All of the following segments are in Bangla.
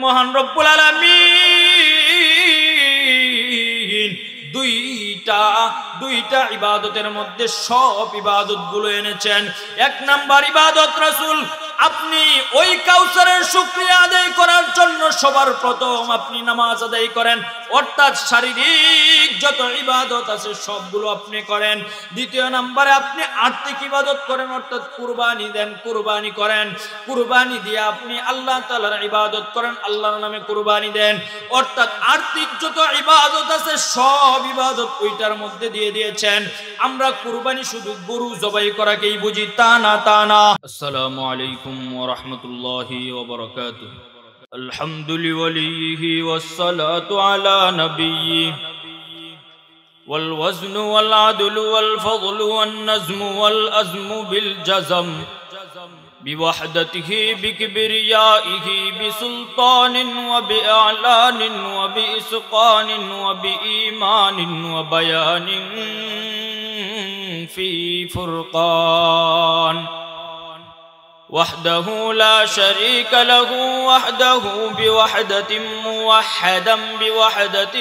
মহান রব্বুল আলামিন দুইটা ইবাদতের মধ্যে সব ইবাদতগুলো এনেছেন। এক নাম্বার ইবাদত রাসূল, আপনি ওই কাউসারের শুকরিয়া আদায় করার জন্য সবার প্রথম আপনি নামাজ আদায় করেন, অর্থাৎ শারীরিক যত ইবাদত আছে সবগুলো আপনি করেন। দ্বিতীয় নম্বরে আপনি আর্থিক ইবাদত করেন, অর্থাৎ কুরবানি দেন, কুরবানি করেন, কুরবানি দিয়ে আপনি আল্লাহ তাআলার ইবাদত করেন, আল্লাহর নামে কুরবানি দেন, অর্থাৎ আর্থিক যত ইবাদত আছে সব ইবাদত ওইটার মধ্যে দিয়ে দিয়েছেন। আমরা কুরবানি শুধু গরু জবাই করাকেই বুঝি, তা না। আসসালামু আলাইকুম ওয়া রাহমাতুল্লাহি ওয়া বারাকাতুহু। আলহামদুলিল্লাহি ওয়াসসালাতু আলা নাবিয়্যি ওয়াল ওয়াজনু ওয়াল আদলু ওয়াল ফাদলু ওয়ান নাজমু ওয়াল আজমু বিল জাযম বিওয়াহদাতিহি বিকিবরিয়াইহি বিসুলতানিন ওয়া বিআলানিন ওয়া বিইসকানিন ওয়া বিঈমানিন ওয়া বায়ানিন ফি ফুরকান وحده لا شريك له وحده بوحدة موحدا بوحدة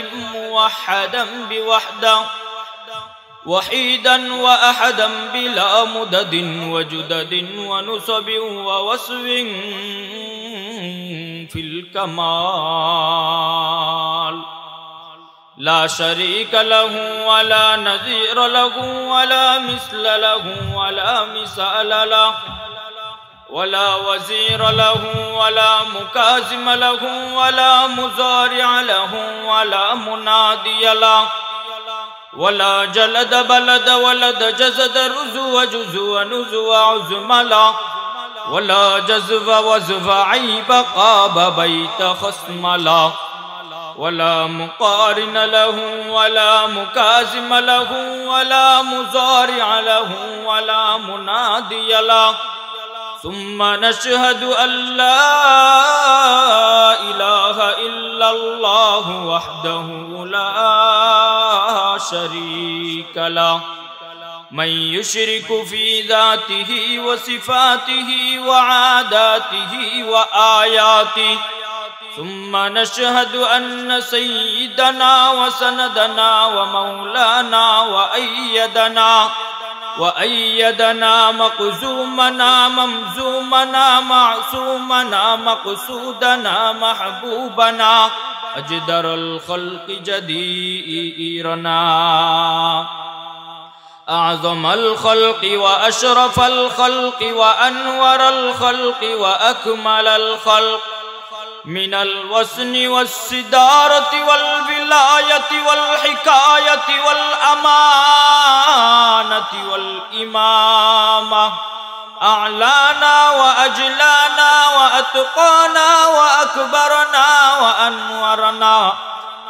وحيدا وأحدا بلا مدد وجدد ونسب ووصف في الكمال لا شريك له ولا نظير له ولا مثل له ولا مثال له ولا وزير له ولا مكازم له ولا مزارع له ولا منادي له ولا جلد بلد ولد جزد رزو جزو ونزو عزم له ولا جزف وزف عيب قاب بيت خصم له ولا مقارن له ولا مكازم له ولا مزارع له ولا منادي له ثم نشهد أن لا إله إلا الله وحده لا شريك له من يشرك في ذاته وصفاته وعاداته وآياته ثم نشهد أن سيدنا وسندنا ومولانا وأيدنا مقزومنا ممزومنا معصومنا مقصودنا محبوبنا أجدر الخلق جديرنا أعظم الخلق وأشرف الخلق وأنور الخلق وأكمل الخلق من الوسن والصدارة والولاية والحكاية والأمانة والإمامة أعلانا وأجلانا وأتقانا وأكبرنا وأنورنا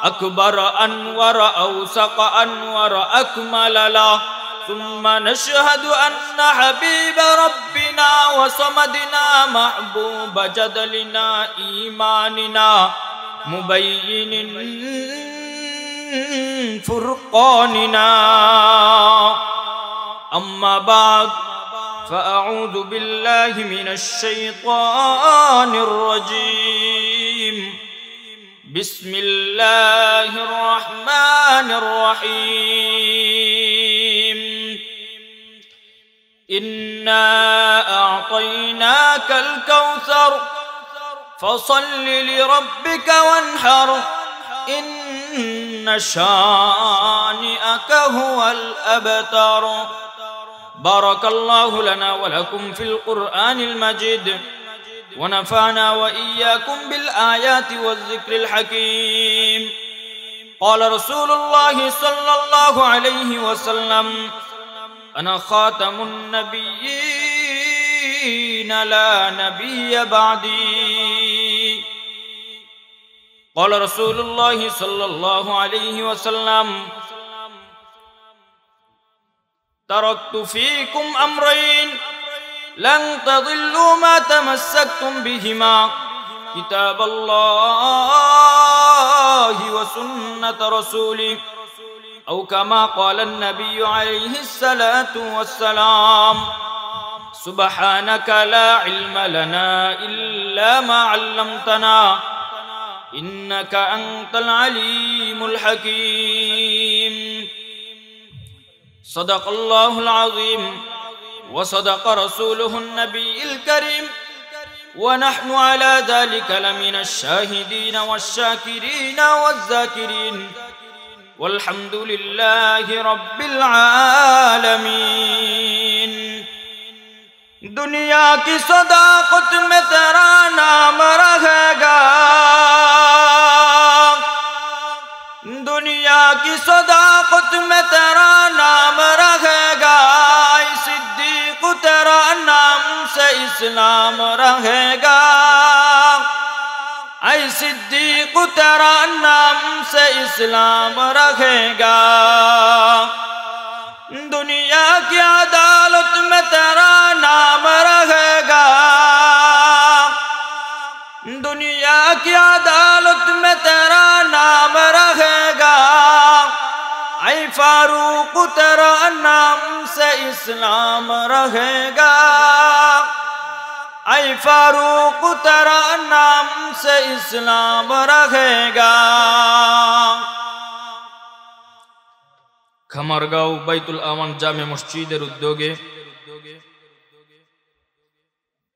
أكبر أنور أوسق أنور أكمل له ثم نشهد أن حبيب ربنا وصمدنا محبوب جدلنا إيماننا مبين فرقاننا أما بعد فأعوذ بالله من الشيطان الرجيم بسم الله الرحمن الرحيم إنا أعطيناك الكوثر فصل لربك وانحر إن شانئك هو الأبتر. بارك الله لنا ولكم في القرآن المجيد ونفعنا وإياكم بالآيات والذكر الحكيم. قال رسول الله صلى الله عليه وسلم أنا خاتم النبيين لا نبي بعدي. قال رسول الله صلى الله عليه وسلم تركت فيكم أمرين لن تضلوا ما تمسكتم بهما كتاب الله وسنة رسوله أو كما قال النبي عليه الصلاة والسلام. سبحانك لا علم لنا إلا ما علمتنا إنك أنت العليم الحكيم. صدق الله العظيم وصدق رسوله النبي الكريم ونحن على ذلك لمن الشاهدين والشاكرين والذاكرين والحمد لله رب العالمين. दुनिया की सदाकत में तेरा नाम रहेगा, दुनिया की सदाकत में तेरा नाम रहेगा, सिद्दीक तेरा नाम से इस्लाम रहेगा, ऐ सिद्दीक तेरा नाम से इस्लाम रहेगा. दुनिया की अदालत में तेरा नाम रहेगा, दुनिया की अदालत में तेरा नाम रहेगा, ऐ फारूक तेरा नाम से इस्लाम रहेगा, ऐ फारूक तेरा नाम से इस्लाम रहेगा. খামারগাঁও বাইতুল আমান জামে মসজিদের উদ্যোগে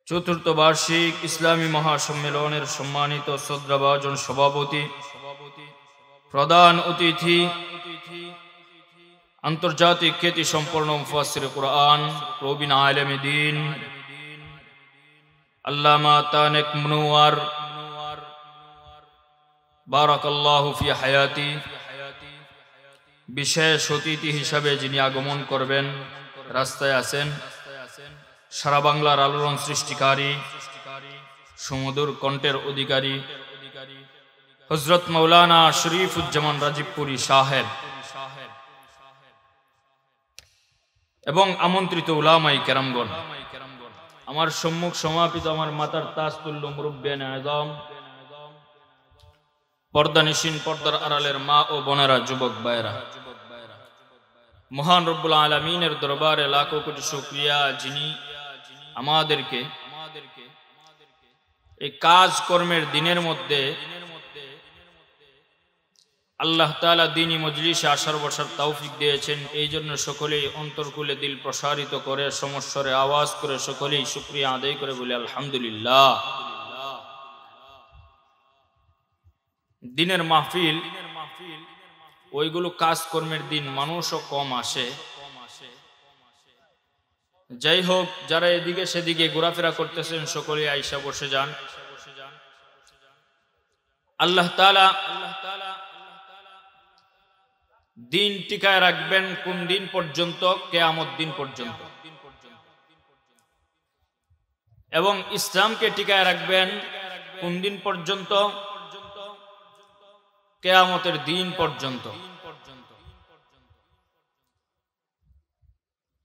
চতুর্থ বার্ষিক ইসলামী মহাসম্মেলনের সম্মানিত শ্রদ্ধাভাজন সভাপতি, প্রধান অতিথি, আন্তর্জাতিক খ্যাতি সম্পন্ন মুফাসসিরে কুরআন, প্রবীণ আলেমে দ্বীন আল্লামা তানেক মুনওয়ার বারাকাল্লাহু ফি হায়াতি, বিশেষ অতিথি হিসাবে যিনি আগমন করবেন, রাস্তায় আছেন, সারা বাংলার আলোড়ন সৃষ্টিকারী, সুমধুর কণ্ঠের অধিকারী হযরত মাওলানা শরীফুজ্জামান রাজীবপুরী সাহেব এবং আমন্ত্রিত উলামায়ে কেরামগণ, আমার সম্মুখ সমাপিত আমার মাতার তাজতুল্য মুরব্বিয়ানে আযম, পর্দানিশীন পর্দার আড়ালের মা ও বোনেরা, যুবক ভাইয়েরা, মহান রব্বুল আলামিনের দরবারে লাখো কোটি শুকরিয়া যিনি আমাদেরকে এই কাজ কর্মের দিনের মধ্যে আল্লাহ তাআলা দ্বীনি মজলিসে আসার বসার তৌফিক দিয়েছেন। এই জন্য সকলেই অন্তরকুলে দিল প্রসারিত করে সমস্বরে আওয়াজ করে সকলেই শুকরিয়া আদায় করে বলি আলহামদুলিল্লাহ। দিনের মাহফিল ওইগুলো কাজকর্মের দিন, মানুষও কম আসে। যাই হোক, যারা এদিকে সেদিকে ঘোরাফেরা করতেছেন সকলে আইসা বসে যান। আল্লাহ তাআলা দিন টিকায় রাখবেন কোন দিন পর্যন্ত? কিয়ামত দিন পর্যন্ত। এবং ইসলামকে টিকায় রাখবেন কোন দিন পর্যন্ত? কিয়ামতের দিন পর্যন্ত।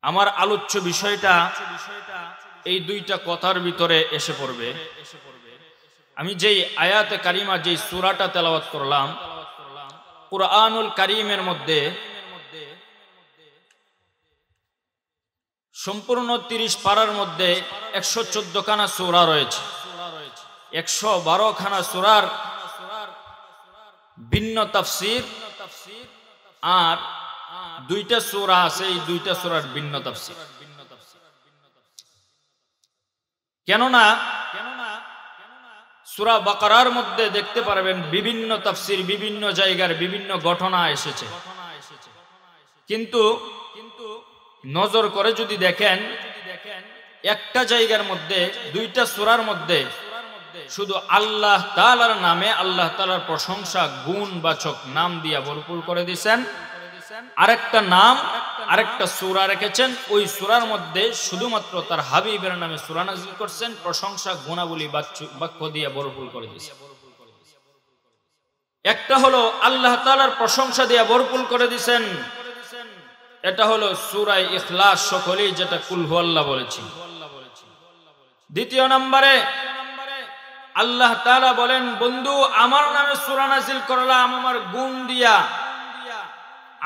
আমার আলোচ্য বিষয়টা এই দুইটা কথার ভিতরে এসে পড়বে। আমি যেই আয়াতে কারিমা, যেই সূরাটা তেলাওয়াত করলাম, কুরআনুল কারীমের মধ্যে সম্পূর্ণ 30 পারার মধ্যে 114 খানা সূরা রয়েছে। 112 খানা সূরার ভিন্ন তাফসীর, আর দুইটা সূরা আছে, এই দুইটা সূরার ভিন্ন তাফসীর। কেননা সূরা বাকারার মধ্যে দেখতে পারবেন বিভিন্ন তাফসীর, বিভিন্ন জায়গার বিভিন্ন ঘটনা এসেছে, কিন্তু নজর করে যদি দেখেন একটা জায়গার মধ্যে, দুইটা সূরার মধ্যে শুধু আল্লাহ তাআলার নামে, আল্লাহ তাআলার প্রশংসা গুণবাচক নাম দিয়া ভরপুর করে দিয়েছেন। আরেকটা নাম, আরেকটা সূরা রেখেছেন, ওই সূরার মধ্যে শুধুমাত্র তার হাবিবের নামে সূরা নাযিল করছেন, প্রশংসা গুণাবলী বাক্য দিয়ে ভরপুর করে দিয়েছেন। একটা হলো আল্লাহ তাআলার প্রশংসা দিয়ে ভরপুর করে দিয়েছেন, এটা হলো সূরা ইখলাস, সকলেই যেটা কুল হুয়াল্লাহ বলেছি। দ্বিতীয় নম্বরে আল্লাহ তাআলা বলেন, বন্ধু আমার নামে সূরা নাযিল করলাম, আমার গুণ দিয়া,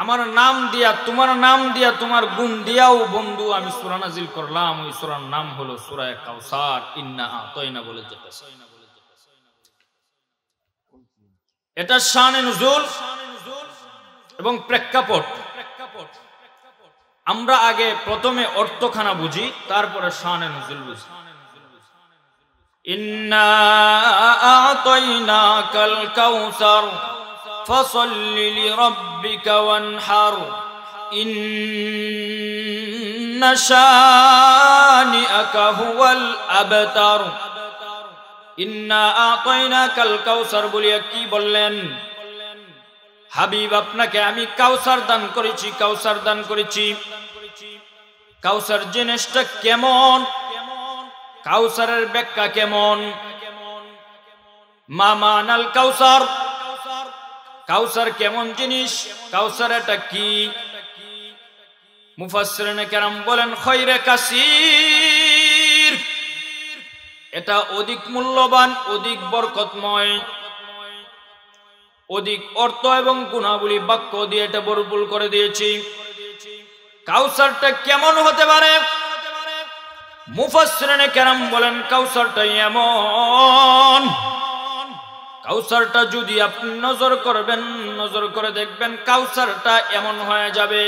আমার নাম দিয়া, তোমার নাম দিয়া, তোমার গুণ দিয়াও বন্ধু আমি সূরা নাযিল করলাম। ওই সূরার নাম হলো সূরা কাউসার, ইন্না আতাইনা বলে যেতেছে। এটা শানে নুজুল এবং প্রেক্ষাপট। আমরা আগে প্রথমে অর্থখানা বুঝি, তারপরে শানে নুজুল বুঝি। ইন্না আ'তাইনাকাল কাউসার ফাসাল্লি লিরাব্বিকা ওয়ানহার ইন্না শানিআকা হুয়াল আবতার। ইন্না আ'তাইনাকাল কাউসার বলিয়া কি বললেন? হাবিব আপনাকে আমি কাউসার দান করেছি, কাউসার দান করেছি। কাউসার জিনিসটা কেমন, কাউসারের ব্যাখ্যা কেমন? মা মানাল কাউসার, কাউসার কেমন জিনিস, কাউসার এটা কি? মুফাসসিরিনে কেরাম বলেন খৈরে কাসির, এটা অধিক মূল্যবান, অধিক বরকতময়, অধিক অর্থ এবং গুণাবলী বাক্য দিয়ে এটা ভরপুর করে দিয়েছি। কাউসারটা কেমন হতে পারে? মুফাসসিরিনে কেরাম বলেন কাউসারটা এমন, কাউসারটা যদি আপনি নজর করবেন, নজর করে দেখবেন কাউসারটা এমন হয়ে যাবে,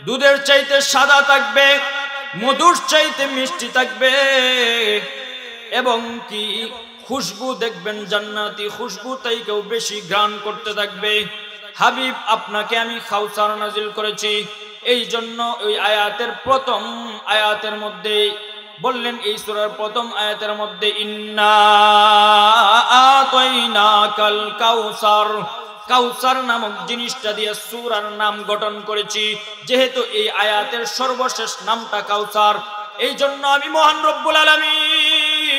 দুধের চাইতে সাদা থাকবে, মধুর চাইতে মিষ্টি থাকবে, এবং কি খুশবু দেখবেন জান্নাতি খুশবু থেকেও বেশি ঘ্রাণ করতে থাকবে। হাবিব আপনাকে আমি কাউসার নাজিল করেছি। এই জন্য ওই আয়াতের প্রথম আয়াতের মধ্যে বললেন, এই সূরার প্রথম আয়াতের মধ্যে ইন্না আ'তাইনাকাল কাউসার, কাউসার নামক জিনিসটা দিয়ে সূরার নাম গঠন করেছি। যেহেতু এই আয়াতের সর্বশেষ নামটা কাউসার, এই জন্য আমি মহান রব্বুল আলামিন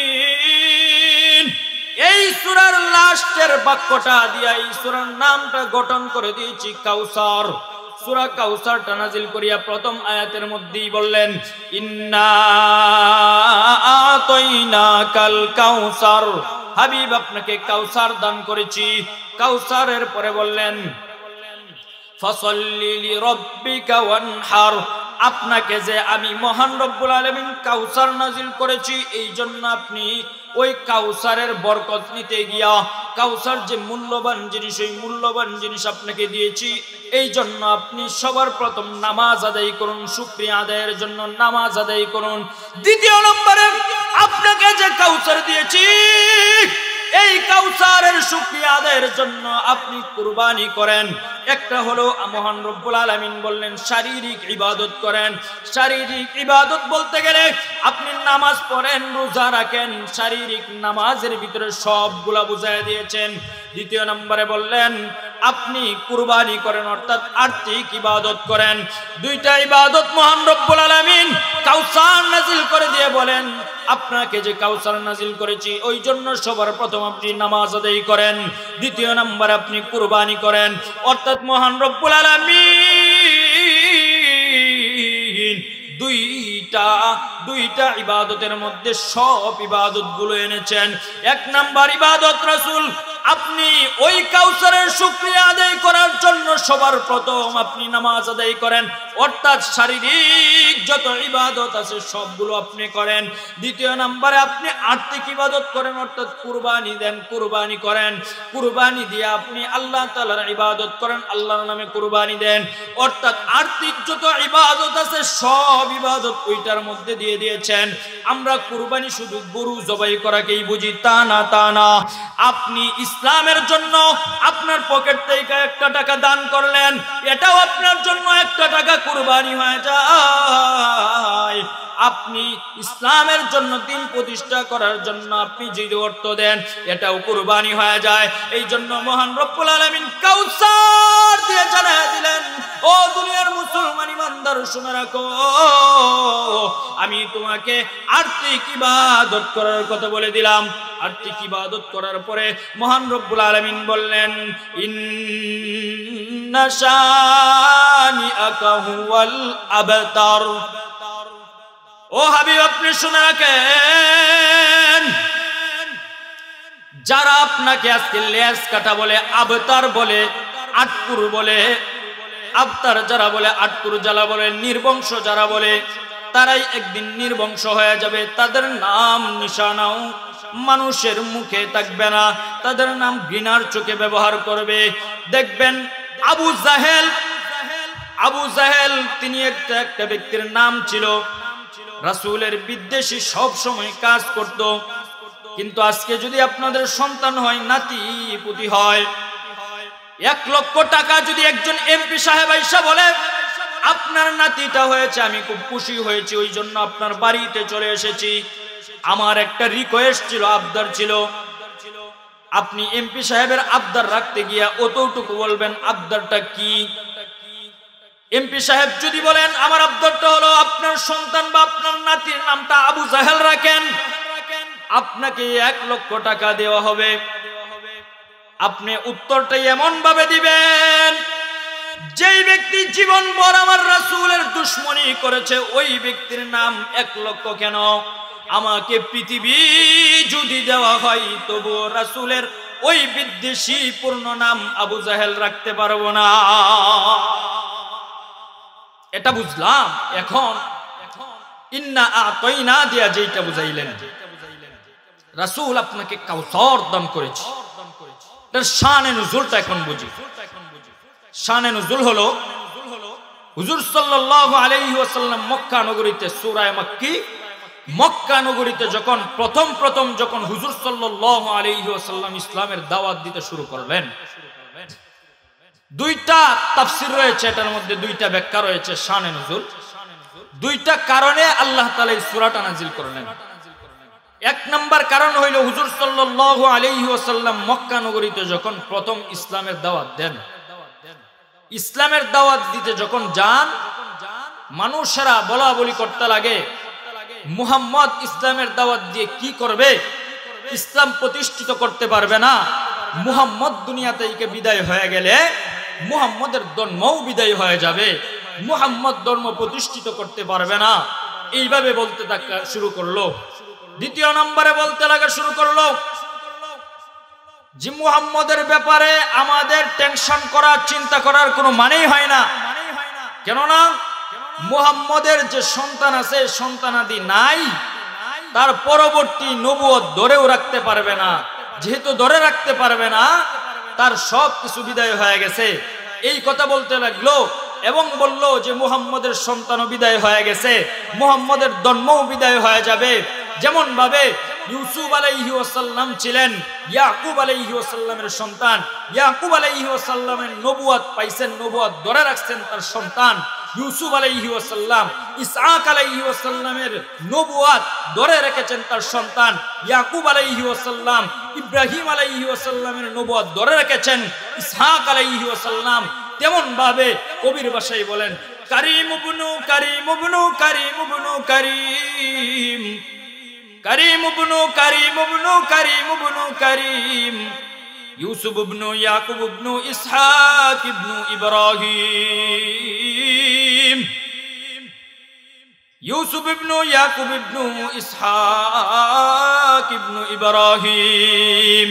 এই সূরার লাস্টের বাক্যটা দিয়া এই সূরার নামটা গঠন করে দিয়েছি কাউসার। সূরা কাউসারটা নাজিল করিয়া প্রথম আয়াতের মধ্যেই বললেন ইন্না আ'তাইনাকাল কাউসার, হাবিব আপনাকে কাউসার দান করেছি। কাউসারের পরে বললেন ফাসাল্লি লিরাব্বিকা ওয়ানহার, আপনাকে যে আমি মহান রব্বুল আলামিন কাউসার নাজিল করেছি, এই জন্য আপনি ওই কাউসারের বরকত নিতে গিয়া, কাউসার যে মূল্যবান জিনিস, ওই মূল্যবান জিনিস আপনাকে দিয়েছি, এই জন্য আপনি সবার প্রথম নামাজ আদায় করুন, শুকরিয়া আদায়ের জন্য নামাজ আদায় করুন। দ্বিতীয় নম্বরে আপনাকে যে কাউসার দিয়েছি, এই কাউসারের শুকরিয়া আদায়ের জন্য আপনি কুরবানি করেন। একটা হলো মহান রব্বুল আলামিন বললেন শারীরিক ইবাদত করেন। শারীরিক ইবাদত বলতে গেলে আপনি নামাজ পড়েন, রোজা রাখেন, শারীরিক নামাজের ভিতরে সবগুলা বুঝায় দিয়েছেন। দ্বিতীয় নম্বরে বললেন আপনি কুরবানি করেন, অর্থাৎ আর্থিক ইবাদত করেন। দুইটা ইবাদত মহান রব্বুল আলামিন কাউসার নাজিল করে দিয়ে বলেন আপনাকে যে কাউসার নাজিল করেছি, ওই জন্য সবার প্রথম আপনি নামাজ আদায় করেন, দ্বিতীয় নম্বর আপনি কুরবানি করেন। অর্থাৎ মহান রব্বুল আলামিন দুইটা ইবাদতের মধ্যে সব ইবাদত গুলো এনেছেন। এক নাম্বার ইবাদত রাসূল, আপনি ওই কাউসারের শুকরিয়া আদায় করার জন্য সবার প্রথম আপনি নামাজ আদায় করেন, অর্থাৎ শারীরিক যত ইবাদত আছে সবগুলো আপনি করেন। দ্বিতীয় নম্বরে আপনি আর্থিক ইবাদত করেন, অর্থাৎ কুরবানি দেন, কুরবানি করেন, কুরবানি দিয়ে আপনি আল্লাহ তাআলার ইবাদত করেন, আল্লাহর নামে কুরবানি দেন। অর্থাৎ আর্থিক যত ইবাদত আছে সব ইবাদত ওইটার মধ্যে দিয়ে দিয়েছেন। আমরা কুরবানি শুধু গরু জবাই করাকেই বুঝি, তা না, তা না। আপনি ইসলামের জন্য আপনার পকেট থেকে 1 টাকা দান করলেন, এটাও আপনার জন্য 1 টাকা কুরবানি হয়ে যায়। আপনি ইসলামের জন্য দিন প্রতিষ্ঠা করার জন্য আপনি যে অর্থ দেন, এটাও কুরবানি হয়ে যায়। এই জন্য মহান রব্বুল আলামিন কাউসার দিয়ে জানায়া দিলেন, ও দুনিয়ার মুসলমান ইমানদার শুনে রাখো, আমি তোমাকে আর্থিক ইবাদত করার কথা বলে দিলাম। আর্থিক ইবাদত করার পরে মহান রব্বুল আলামিন বললেন ইন্না শানিআকা হুয়াল আবতার। ও হাবিব আপনি শুনে রাখেন, যারা আপনাকে আজকে লেজ কাটা বলে, আবতার বলে, আটকুর বলে, আবতার যারা বলে, আটকুর যারা বলে, নির্বংশ যারা বলে, তারাই একদিন নির্বংশ হয়ে যাবে। তাদের নাম নিশানাও মানুষের মুখে থাকবে না, তাদের নাম ঘৃণার চোখে ব্যবহার করবে। দেখবেন আবু জাহেল তিনি একটা ব্যক্তির নাম ছিল, রাসূলের বিদ্বেষী সব সময় কাজ করত। কিন্তু আজকে যদি আপনাদের সন্তান হয়, নাতি পুতি হয়, 1 লক্ষ টাকা যদি একজন এমপি সাহেব আইসা বলে আপনার নাতিটা হয়েছে, আমি খুব খুশি হয়েছি, ওই জন্য আপনার বাড়িতে চলে এসেছি, আমার একটা রিকোয়েস্ট ছিল, আবদার ছিল, আপনি এমপি সাহেবের আবদার রাখতে গিয়া অতটুকু বলবেন আবদারটা কি। এমপি সাহেব যদি বলেন আমার আবদারটা হলো আপনার সন্তান বা আপনার নাতির নামটা আবু জাহেল রাখেন, আপনাকে 1 লক্ষ টাকা দেওয়া হবে। আপনি উত্তরটাই এমন ভাবে দিবেন, যেই ব্যক্তি জীবনভর আমার রাসূলের দুশমনী করেছে ওই ব্যক্তির নাম 1 লক্ষ কেন, আমাকে পৃথিবী যদি দেওয়া হয় তবু রাসূলের ওই বিদ্বেষী পূর্ণ নাম আবু জাহেল রাখতে পারবো না। এটা বুঝলাম। এখন ইন্না আতাইনা দিয়া যেটা বুঝাইলেন, রাসূল আপনাকে কাউসার দান করেছে, এর শানে নুজুলটা এখন বুঝি। শানে নুজুল হলো হুজুর সাল্লাল্লাহু আলাইহি ওয়াসাল্লাম মক্কা নগরীতে, সূরা মাক্কি, মক্কা নগরীতে যখন প্রথম যখন হুজুর সাল্লাল্লাহু আলাইহি ওয়াসাল্লাম ইসলামের দাওয়াত দিতে শুরু করলেন, 2টা তাফসীর রয়েছে, এটার মধ্যে 2টা ব্যাখ্যা রয়েছে শানে নুজুল। 2টা কারণে আল্লাহ তাআলা এই সূরাটা নাজিল করলেন। 1 নাম্বার কারণ হইল হুজুর সাল্লাল্লাহু আলাইহি ওয়াসাল্লাম মক্কা নগরীতে যখন প্রথম ইসলামের দাওয়াত দেন, ইসলামের দাওয়াত দিতে যখন যান, মানুষেরা বলা বলি করতে লাগে মুহাম্মদ ইসলামের দাওয়াত দিয়ে কি করবে, ইসলাম প্রতিষ্ঠিত করতে পারবে না, মুহাম্মদ দুনিয়া থেকে বিদায় হয়ে গেলে মুহাম্মদের ধর্মও বিদায় হয়ে যাবে, মুহাম্মদ ধর্ম প্রতিষ্ঠিত করতে পারবে না। এইভাবে বলতে থাকা শুরু করলো। 2য় নম্বরে বলতে লাগা শুরু করলো যে মুহাম্মদের ব্যাপারে আমাদের টেনশন করা, চিন্তা করার কোনো মানেই হয় না। কেননা মুহাম্মদের যে সন্তান আছে, সন্তানাদি নাই, তার পরবর্তী নবুয়ত ধরেও রাখতে পারবে না। যেহেতু ধরে রাখতে পারবে না, তার সব কিছু বিদায় হয়ে গেছে, এই কথা বলতে লাগলো। এবং বলল যে মুহাম্মদের সন্তানও বিদায় হয়ে গেছে, মুহাম্মদের জন্মও বিদায় হয়ে যাবে। যেমন ভাবে ইউসুফ আলাইহি ওয়াসাল্লাম ছিলেন ইয়াকুব আলাইহি ওয়াসাল্লামের সন্তান, ইয়াকুব আলাইহি ওয়াসাল্লামের নবুয়ত পাইছেন, নবুয়ত ধরে রাখছেন তার সন্তান ইউসুফ আলাইহি ওয়াসাল্লাম। ইসহাক আলাইহি ওয়াসাল্লামের নবুয়ত ধরে রেখেছেন তার সন্তান ইয়াকুব আলাইহি ওয়াসাল্লাম। ইব্রাহিম আলাইহি ওয়াসাল্লামের নবুয়ত ধরে রেখেছেন ইসহাক আলাইহি ওয়াসাল্লাম। তেমন ভাবে কবির ভাষায় বলেন কারীম ইবনু কারীম ইবনু কারীম ইবনু কারীম, কারীম ইবনু কারীম ইবনু কারীম ইবনু কারীম, ইউসুফ ইবনু ইয়াকুব ইবনু ইসহাক ইবনু ইব্রাহিম, ইউসুফ ইবনু ইয়াকুব ইবনু ইসহাক ইবনু ইব্রাহিম।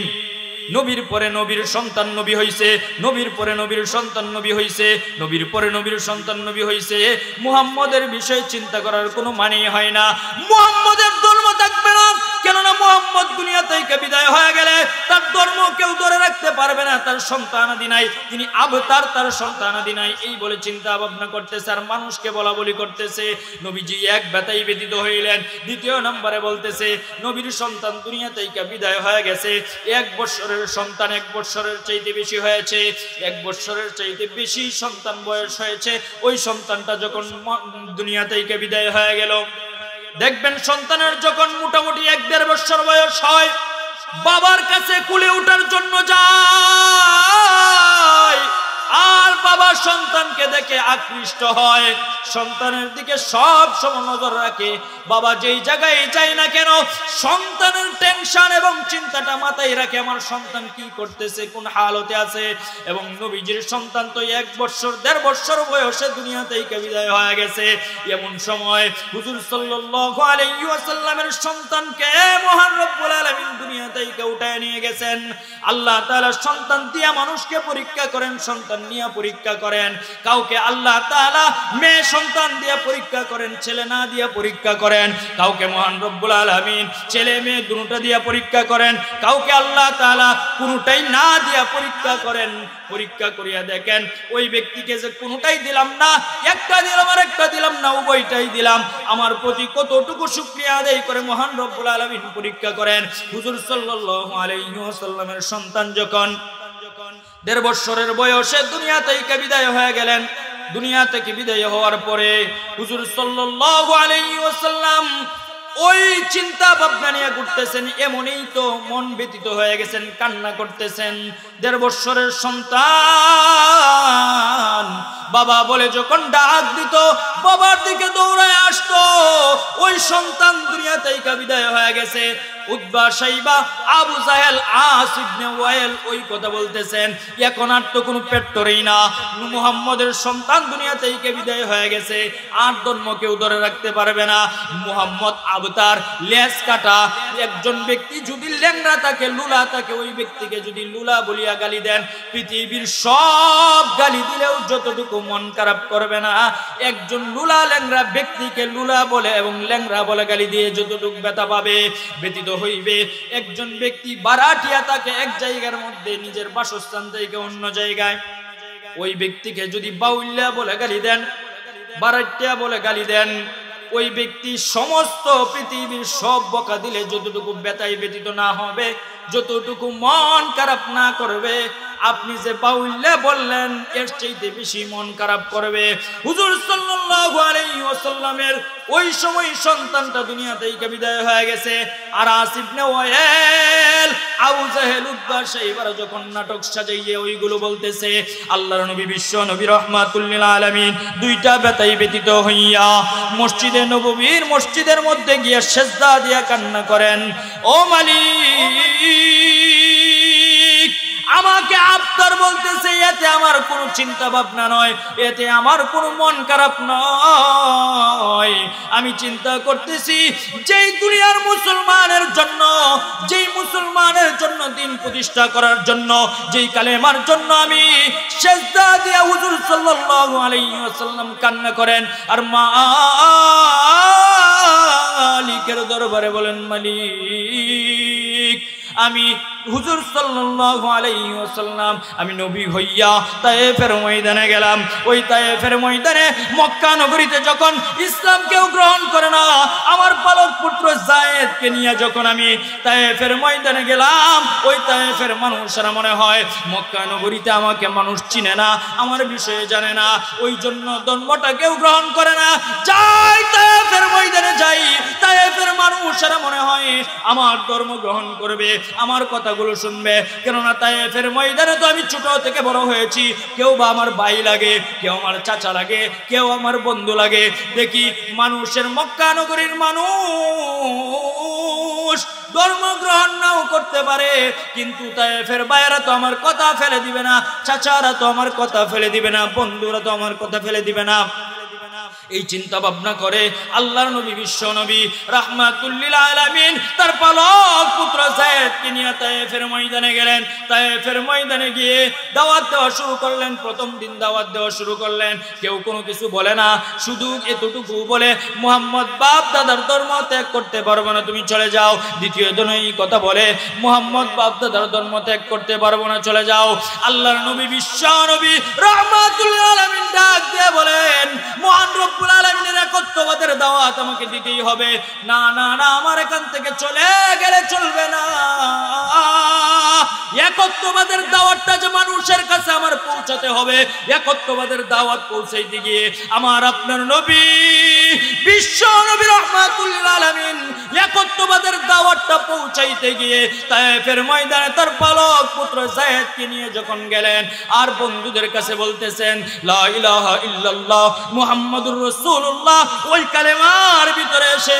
নবীর পরে নবীর সন্তান নবী হইছে, নবীর পরে নবীর সন্তান নবী হইছে, নবীর পরে নবীর সন্তান নবী হইছে। মুহাম্মদের বিষয়ে চিন্তা করার কোনো মানেই হয় না। মুহাম্মদের ধর্ম থাকবে না, কেননা মুহাম্মদ দুনিয়া থেকে বিদায় হয়ে গেলে তার ধর্ম কেউ ধরে রাখতে পারবে না। তার সন্তানাদি নাই, তিনি আবতার, তার সন্তানাদি নাই, এই বলে চিন্তা ভাবনা করতেছে আর মানুষকে বলা বলি করতেছে। নবীজি এক ব্যথায় ব্যতীত হইলেন। 2য় নম্বরে বলতেছে নবীর সন্তান দুনিয়া থেকে বিদায় হয়ে গেছে, 1 বছরের সন্তান 1 বছরের চাইতে বেশি হয়েছে, 1 বছরের চাইতে বেশি সন্তান বয়স হয়েছে। ওই সন্তানটা যখন দুনিয়া থেকে বিদায় হয়ে গেল, দেখবেন সন্তানের যখন মোটামুটি 1-1.5 বছর বয়স হয়, বাবার কাছে কুলে ওঠার জন্য যায়, আর বাবা সন্তানকে দেখে আকৃষ্ট হয়, সন্তানের দিকে সব সময় নজর রাখে। বাবা যেই জায়গায় যায় না কেন, সন্তানের টেনশন এবং চিন্তাটা মাথায় রাখে, আমার সন্তান কি করতেছে, কোন হালতে আছে। এবং নবীজির সন্তান তো 1 বছর 1.5 বছর বয়সে দুনিয়া থেকে বিদায় হয়ে গেছে। এমন সময় হুজুর সাল্লাল্লাহু আলাইহি ওয়াসাল্লামের সন্তানকে মহান রব্বুল আলামিন দুনিয়া থেকে উঠায় নিয়ে গেছেন। আল্লাহ তাআলা সন্তান দিয়া মানুষকে পরীক্ষা করেন, সন্তান নিয়ে পরীক্ষা করেন। করেন, কাউকে আল্লাহ তাআলা মেয়ে সন্তান দিয়ে পরীক্ষা করেন, ছেলে না দিয়ে পরীক্ষা করেন, কাউকে মহান রব্বুল আলামিন ছেলে মেয়ে দুটোটা দিয়ে পরীক্ষা করেন, কাউকে আল্লাহ তাআলা কোনোটাই না দিয়ে পরীক্ষা করেন। পরীক্ষা করিয়া দেখেন ওই ব্যক্তিকে যে কোনোটাই দিলাম না, একটা দিলাম আর একটা দিলাম না, উভয়টাই দিলাম, আমার প্রতি কতটুকু শুকরিয়া আদায় করে মহান রব্বুল আলামিন পরীক্ষা করেন। হুজুর সাল্লাল্লাহু আলাইহি ওয়াসাল্লামের সন্তান যখন 1.5 বছরের বয়সে দুনিয়া থেকে বিদায় হয়ে গেলেন, দুনিয়া থেকে বিদায় হওয়ার পরে হুজুর সাল্লাল্লাহু আলাইহি ওয়াসাল্লাম ওই চিন্তা ভাবনা নিয়ে ঘুরতেছেন, এমনই তো মন ব্যতীত হয়ে গেছেন, কান্না করতেছেন। 1.5 বছরের সন্তান বাবা বলে যখন ডাক দিত, বাবার দিকে দৌড়ায় আসতো। ওই সন্তান দুনিয়া থেকে বিদায় হয়ে গেছে। উতবা, শাইবা, আবু জাহেল, আস ইবনে ওয়াইল ওই কথা বলতেছেন, এখন আর তো কোনো পেট্টরেই না, মুহাম্মদের সন্তান দুনিয়া থেকে বিদায় হয়ে গেছে, আর জন্ম কেউ ধরে রাখতে পারবে না। মুহাম্মদ আবতার, লেজ কাটা। একজন ব্যক্তি যদি ল্যাংড়া থাকে, লুলা থাকে, ওই ব্যক্তিকে যদি লুলা বলিয়া গালি দেন, পৃথিবীর সব গালি দিলেও যতটুকু মন খারাপ করবে না, একজন লুলা ল্যাংড়া ব্যক্তিকে লুলা বলে এবং ল্যাংড়া বলে গালি দিয়ে যতটুকু ব্যথা পাবে, ব্যতীত হইবে একজন ব্যক্তি বারাটিয়া থাকে এক জায়গার মধ্যে, নিজের বাসস্থান থেকে অন্য জায়গায়, ওই ব্যক্তিকে যদি বাউল্যা বলে গালি দেন, বারাটিয়া বলে গালি দেন, ওই ব্যক্তি সমস্ত পৃথিবীর সব বকা দিলে যতটুকু ব্যথায় ব্যতীত না হবে, যতটুকু মন খারাপ না করবে, আপনি যে বাউল্যা বললেন এর চাইতে বেশি মন খারাপ করবে। হুজুর সাল্লাল্লাহু আলাইহি ওয়াসাল্লামের ওই সময় সন্তানটা দুনিয়া থেকে বিদায় হয়ে গেছে। আর আস ইবনে ওয়াইল, আবু জাহেল, উতবা, শাইবা যখন নাটক সাজাইয়ে ওইগুলো বলতেছে, আল্লাহর নবী বিশ্ব নবী রাহমাতুল লিল আলামিন দুইটা ব্যথায় ব্যতীত হইয়া মসজিদে নববীর মসজিদের মধ্যে গিয়ে সিজদা দিয়া কান্না করেন, ও মালিক, আমাকে আবতার বলতেছে, এতে আমার কোনো চিন্তা ভাবনা নয়, এতে আমার কোনো মন খারাপ নয়। আমি চিন্তা করতেছি যেই দুনিয়ার মুসলমানের জন্য, যেই মুসলমানের জন্য দিন প্রতিষ্ঠা করার জন্য, যেই কালেমার জন্য আমি সিজদা দিয়া হুজুর সাল্লাল্লাহু আলাইহি ওয়াসাল্লাম কান্না করেন, আর মালিকের দরবারে বলেন, মালিক, আমি হুজুর সাল্লাল্লাহু আলাইহি ওয়াসাল্লাম আমি নবী হইয়া তায়েফের ময়দানে গেলাম। ওই তায়েফের ময়দানে মক্কা নগরীতে যখন ইসলাম কেউ গ্রহণ করে না, আমার পালক পুত্র যায়েদকে নিয়ে যখন আমি তায়েফের ময়দানে গেলাম, ওই তায়েফের মানুষরা মনে হয় মক্কা নগরীতে আমাকে মানুষ চিনে না, আমার বিষয়ে জানে না, ওই জন্য ধর্মটা কেউ গ্রহণ করে না। যাই তায়েফের ময়দানে যাই, তায়েফের মানুষরা মনে হয় আমার ধর্ম গ্রহণ করবে, আমার কথাগুলো শুনবে, কেননা তায়েফের ময়দানে তো আমি ছোট থেকে বড় হয়েছি, কেউ বা আমার ভাই লাগে, কেউ আমার চাচা লাগে, কেউ আমার বন্ধু লাগে। দেখি মানুষের মক্কা নগরীর মানুষ ধর্ম গ্রহণ নাও করতে পারে, কিন্তু তায়েফের ভাইয়েরা তো আমার কথা ফেলে দিবে না, চাচারা তো আমার কথা ফেলে দিবে না, বন্ধুরা তো আমার কথা ফেলে দিবে না। এই চিন্তা ভাবনা করে আল্লাহর নবী বিশ্ব নবী রাহমাতুল লিল আলামিন তার পালক পুত্র যায়েদকে নিয়ে তায়েফের ময়দানে গেলেন। তায়েফের ময়দানে গিয়ে দাওয়াত দেওয়া শুরু করলেন। প্রথম দিন দাওয়াত দেওয়া শুরু করলেন, কেউ কোনো কিছু বলে না, শুধু এতটুকু বলে, মুহাম্মদ বাপ দাদার ধর্ম ত্যাগ করতে পারবো না, তুমি চলে যাও। দ্বিতীয় দিন এই কথা বলে, মুহাম্মদ বাপ দাদার ধর্ম ত্যাগ করতে পারবো না, চলে যাও। আল্লাহর নবী বিশ্ব নবী রাহমাতুল লিল আলামিন ডাক দিয়ে বলেন, মহান রব্বুল আলামিনের একত্ববাদের দাওয়াত আমাকে দিতেই হবে। না না না, আমার এখান থেকে চলে গেলে চলবে না। একত্ববাদের দাওয়াতটা যে মানুষের কাছে আমার পৌঁছাতে হবে, একত্ববাদের দাওয়াত পৌঁছাইতে গিয়ে আমার আপনার নবী বিশ্ব নবী রাহমাতুল লিল আলামিন একত্ববাদের দাওয়াতটা পৌঁছাইতে গিয়ে তায়েফের ময়দানে তার পালক পুত্র যায়েদকে নিয়ে যখন গেলেন, আর বন্ধুদের কাছে বলতেছেন লা ইলাহা ইল্লাল্লাহ মুহাম্মাদুর রাসূলুল্লাহ, ওই কালেমার ভিতরে এসে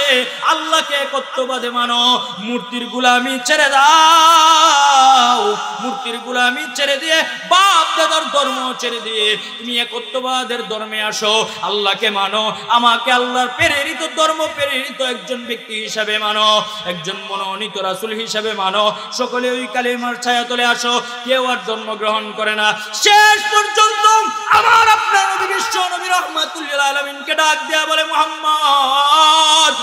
আল্লাহকে একত্ববাদে মানো, মূর্তির গোলামি ছেড়ে দাও, মূর্তির গোলামি ছেড়ে দিয়ে বাপ দাদার ধর্ম ছেড়ে দিয়ে তুমি একত্ববাদের ধর্মে আসো, আল্লাহকে মানো, আমাকে আল্লাহর প্রেরিত ধর্ম প্রেরিত একজন ব্যক্তি হিসাবে মানো, একজন মনোনীত রাসূল হিসাবে মানো। সকলে ওই কালেমার ছায়া তলে আসো। কেউ আর জন্মগ্রহণ করে না। শেষ পর্যন্ত আমার আপনার নবী বিশ্ব নবী রাহমাতুল লিল আলামিনকে ডাক দেয়া বলে, মুহাম্মদ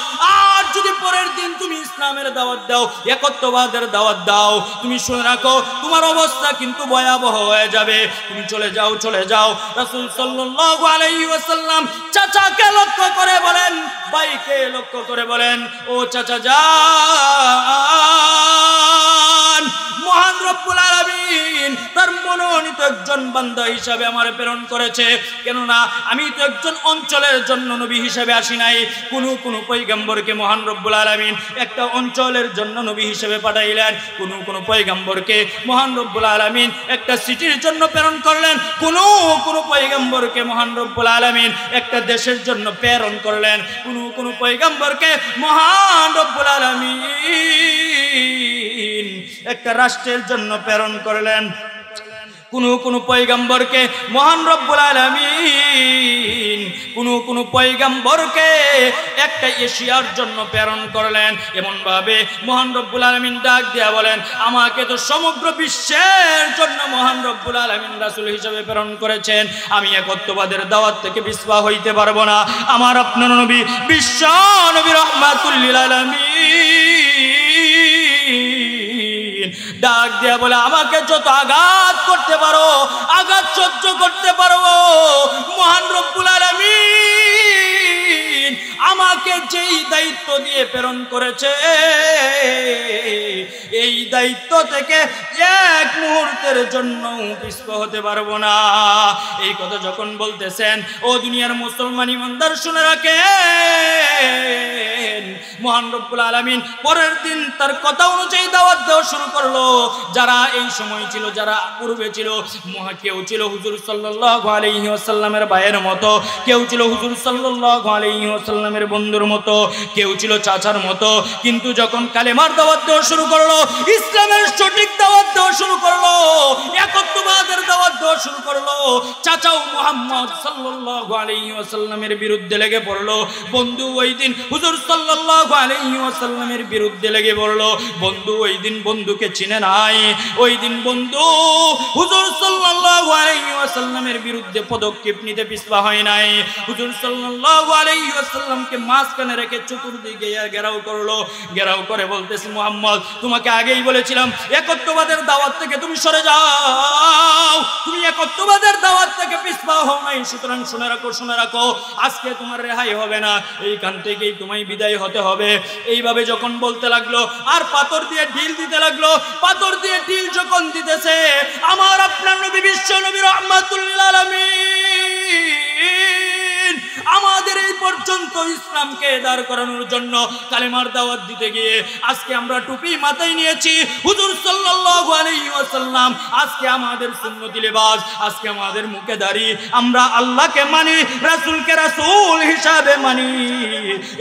আর যদি পরের দিন তুমি ইসলামের দাওয়াত দাও, একত্ববাদের দাওয়াত দাও, তুমি শুনে রাখো তোমার অবস্থা কিন্তু ভয়াবহ হয়ে যাবে, তুমি চলে যাও, চলে যাও। রাসূল সাল্লাল্লাহু আলাইহি ওয়াসাল্লাম চাচাকে লক্ষ্য করে বলেন, ভাইকে লক্ষ্য করে বলেন, ও চাচা যান, মহান রব্বুল আলামিন তার মনোনীত একজন বান্দা হিসাবে আমার প্রেরণ করেছে। কেননা আমি তো একজন অঞ্চলের জন্য নবী হিসাবে আসি নাই, কোন পয়গম্বরকে মহান রব্বুল আলামিন একটা অঞ্চলের জন্য নবী হিসেবে পাঠাইলেন, কোন পয়গম্বরকে মহান রব্বুল আলামিন একটা সিটির জন্য প্রেরণ করলেন, কোন পয়গম্বরকে মহান রব্বুল আলামিন একটা দেশের জন্য প্রেরণ করলেন, কোন পয়গম্বরকে মহান রব্বুল আলামিন একটা রাষ্ট্রের জন্য প্রেরণ করলেন, কোন পয়গম্বরকে মহান রব্বুল আলামিন কোন পয়গম্বরকে একটা এশিয়ার জন্য প্রেরণ করলেন। এমন ভাবে মহান রব্বুল আলামিন ডাক দিয়া বলেন, আমাকে তো সমগ্র বিশ্বের জন্য মহান রব্বুল আলামিন রাসূল হিসেবে প্রেরণ করেছেন, আমি একত্ববাদের দাওয়াত থেকে পিছপা হইতে পারবো না। আমার আপনার নবী বিশ্ব নবী রাহমাতুল লিল আলামিন ডাক দিয়া বলে, আমাকে যত আঘাত করতে পারো, আঘাত সহ্য করতে পারো, মহান রব্বুল আলামিন আমাকে যেই দায়িত্ব দিয়ে প্রেরণ করেছে, এই দায়িত্ব থেকে এক মুহূর্তের জন্য পিছপা হতে পারবো না। এই কথা যখন বলতেছেন, ও দুনিয়ার মুসলমান ইমানদার শুনে রাখেন, মহান রব্বুল আলামিন পরের দিন তার কথা অনুযায়ী দাওয়াত দেওয়া শুরু করলো। যারা এই সময় ছিল, যারা পূর্বে ছিল, কেউ ছিল হুজুর সাল্লাল্লাহু আলাইহি ওয়াসাল্লামের ভাইয়ের মতো, কেউ ছিল হুজুর সাল্লাল্লাহু আলাইহি ওয়াসাল্লামের বন্ধুর মতো, কেউ ছিল চাচার মতো, কিন্তু যখন কালেমার দাওয়াত দেওয়া শুরু করলো, ইসলামের সঠিক দাওয়াত দেওয়া শুরু করলো, একত্ববাদের দাওয়াত দেওয়া শুরু করলো, চাচাও মুহাম্মদ সাল্লাল্লাহু আলাইহি ওয়াসাল্লামের বিরুদ্ধে লেগে পড়লো। বন্ধু ওই দিন হুজুর সাল্লাল্লাহু আলাইহি ওয়াসাল্লামের বিরুদ্ধে লেগে পড়লো। বন্ধু ওই দিন বন্ধুকে চিনে নাই, ওই দিন বন্ধু হুজুর সাল্লাল্লাহু আলাইহি ওয়াসাল্লামের বিরুদ্ধে পদক্ষেপ নিতে পিছপা হয় নাই। হুজুর সাল্লাল্লাহু আলাইহি ওয়াসাল্লামকে মাঝখানে রেখে চতুর্দিকে ঘেরাও করলো, ঘেরাও করে বলতেছে, মুহাম্মদ তোমাকে আগেই বলেছিলাম একত্ববাদের দাওয়াত থেকে তুমি সরে যাও, তুমি একত্ববাদের দাওয়াত থেকে পিছপা হও নাই, সুতরাং শুনে রাখো, শুনে রাখো, আজকে তোমার রেহাই হবে না, এইখান থেকেই তোমায় বিদায় হতে হবে। এইভাবে যখন বলতে লাগলো, আর পাথর দিয়ে ঢিল দিতে লাগলো, পাথর দিয়ে ঢিল যখন দিতেছে, আমার আপনার নবী বিশ্ব নবী রাহমাতুল লিল আলামিন আমাদের এই পর্যন্ত ইসলামকে দাঁড় করানোর জন্য কালেমার দাওয়াত দিতে গিয়ে আজকে আমরা টুপি মাথায় নিয়েছি, হুজুর সাল্লাল্লাহু আলাইহি ওয়াসাল্লাম আজকে আমাদের সুন্নতি লিবাস, আজকে আমাদের মুখে দাড়ি, আমরা আল্লাহকে মানি, রাসূলকে রাসূল হিসাবে মানি।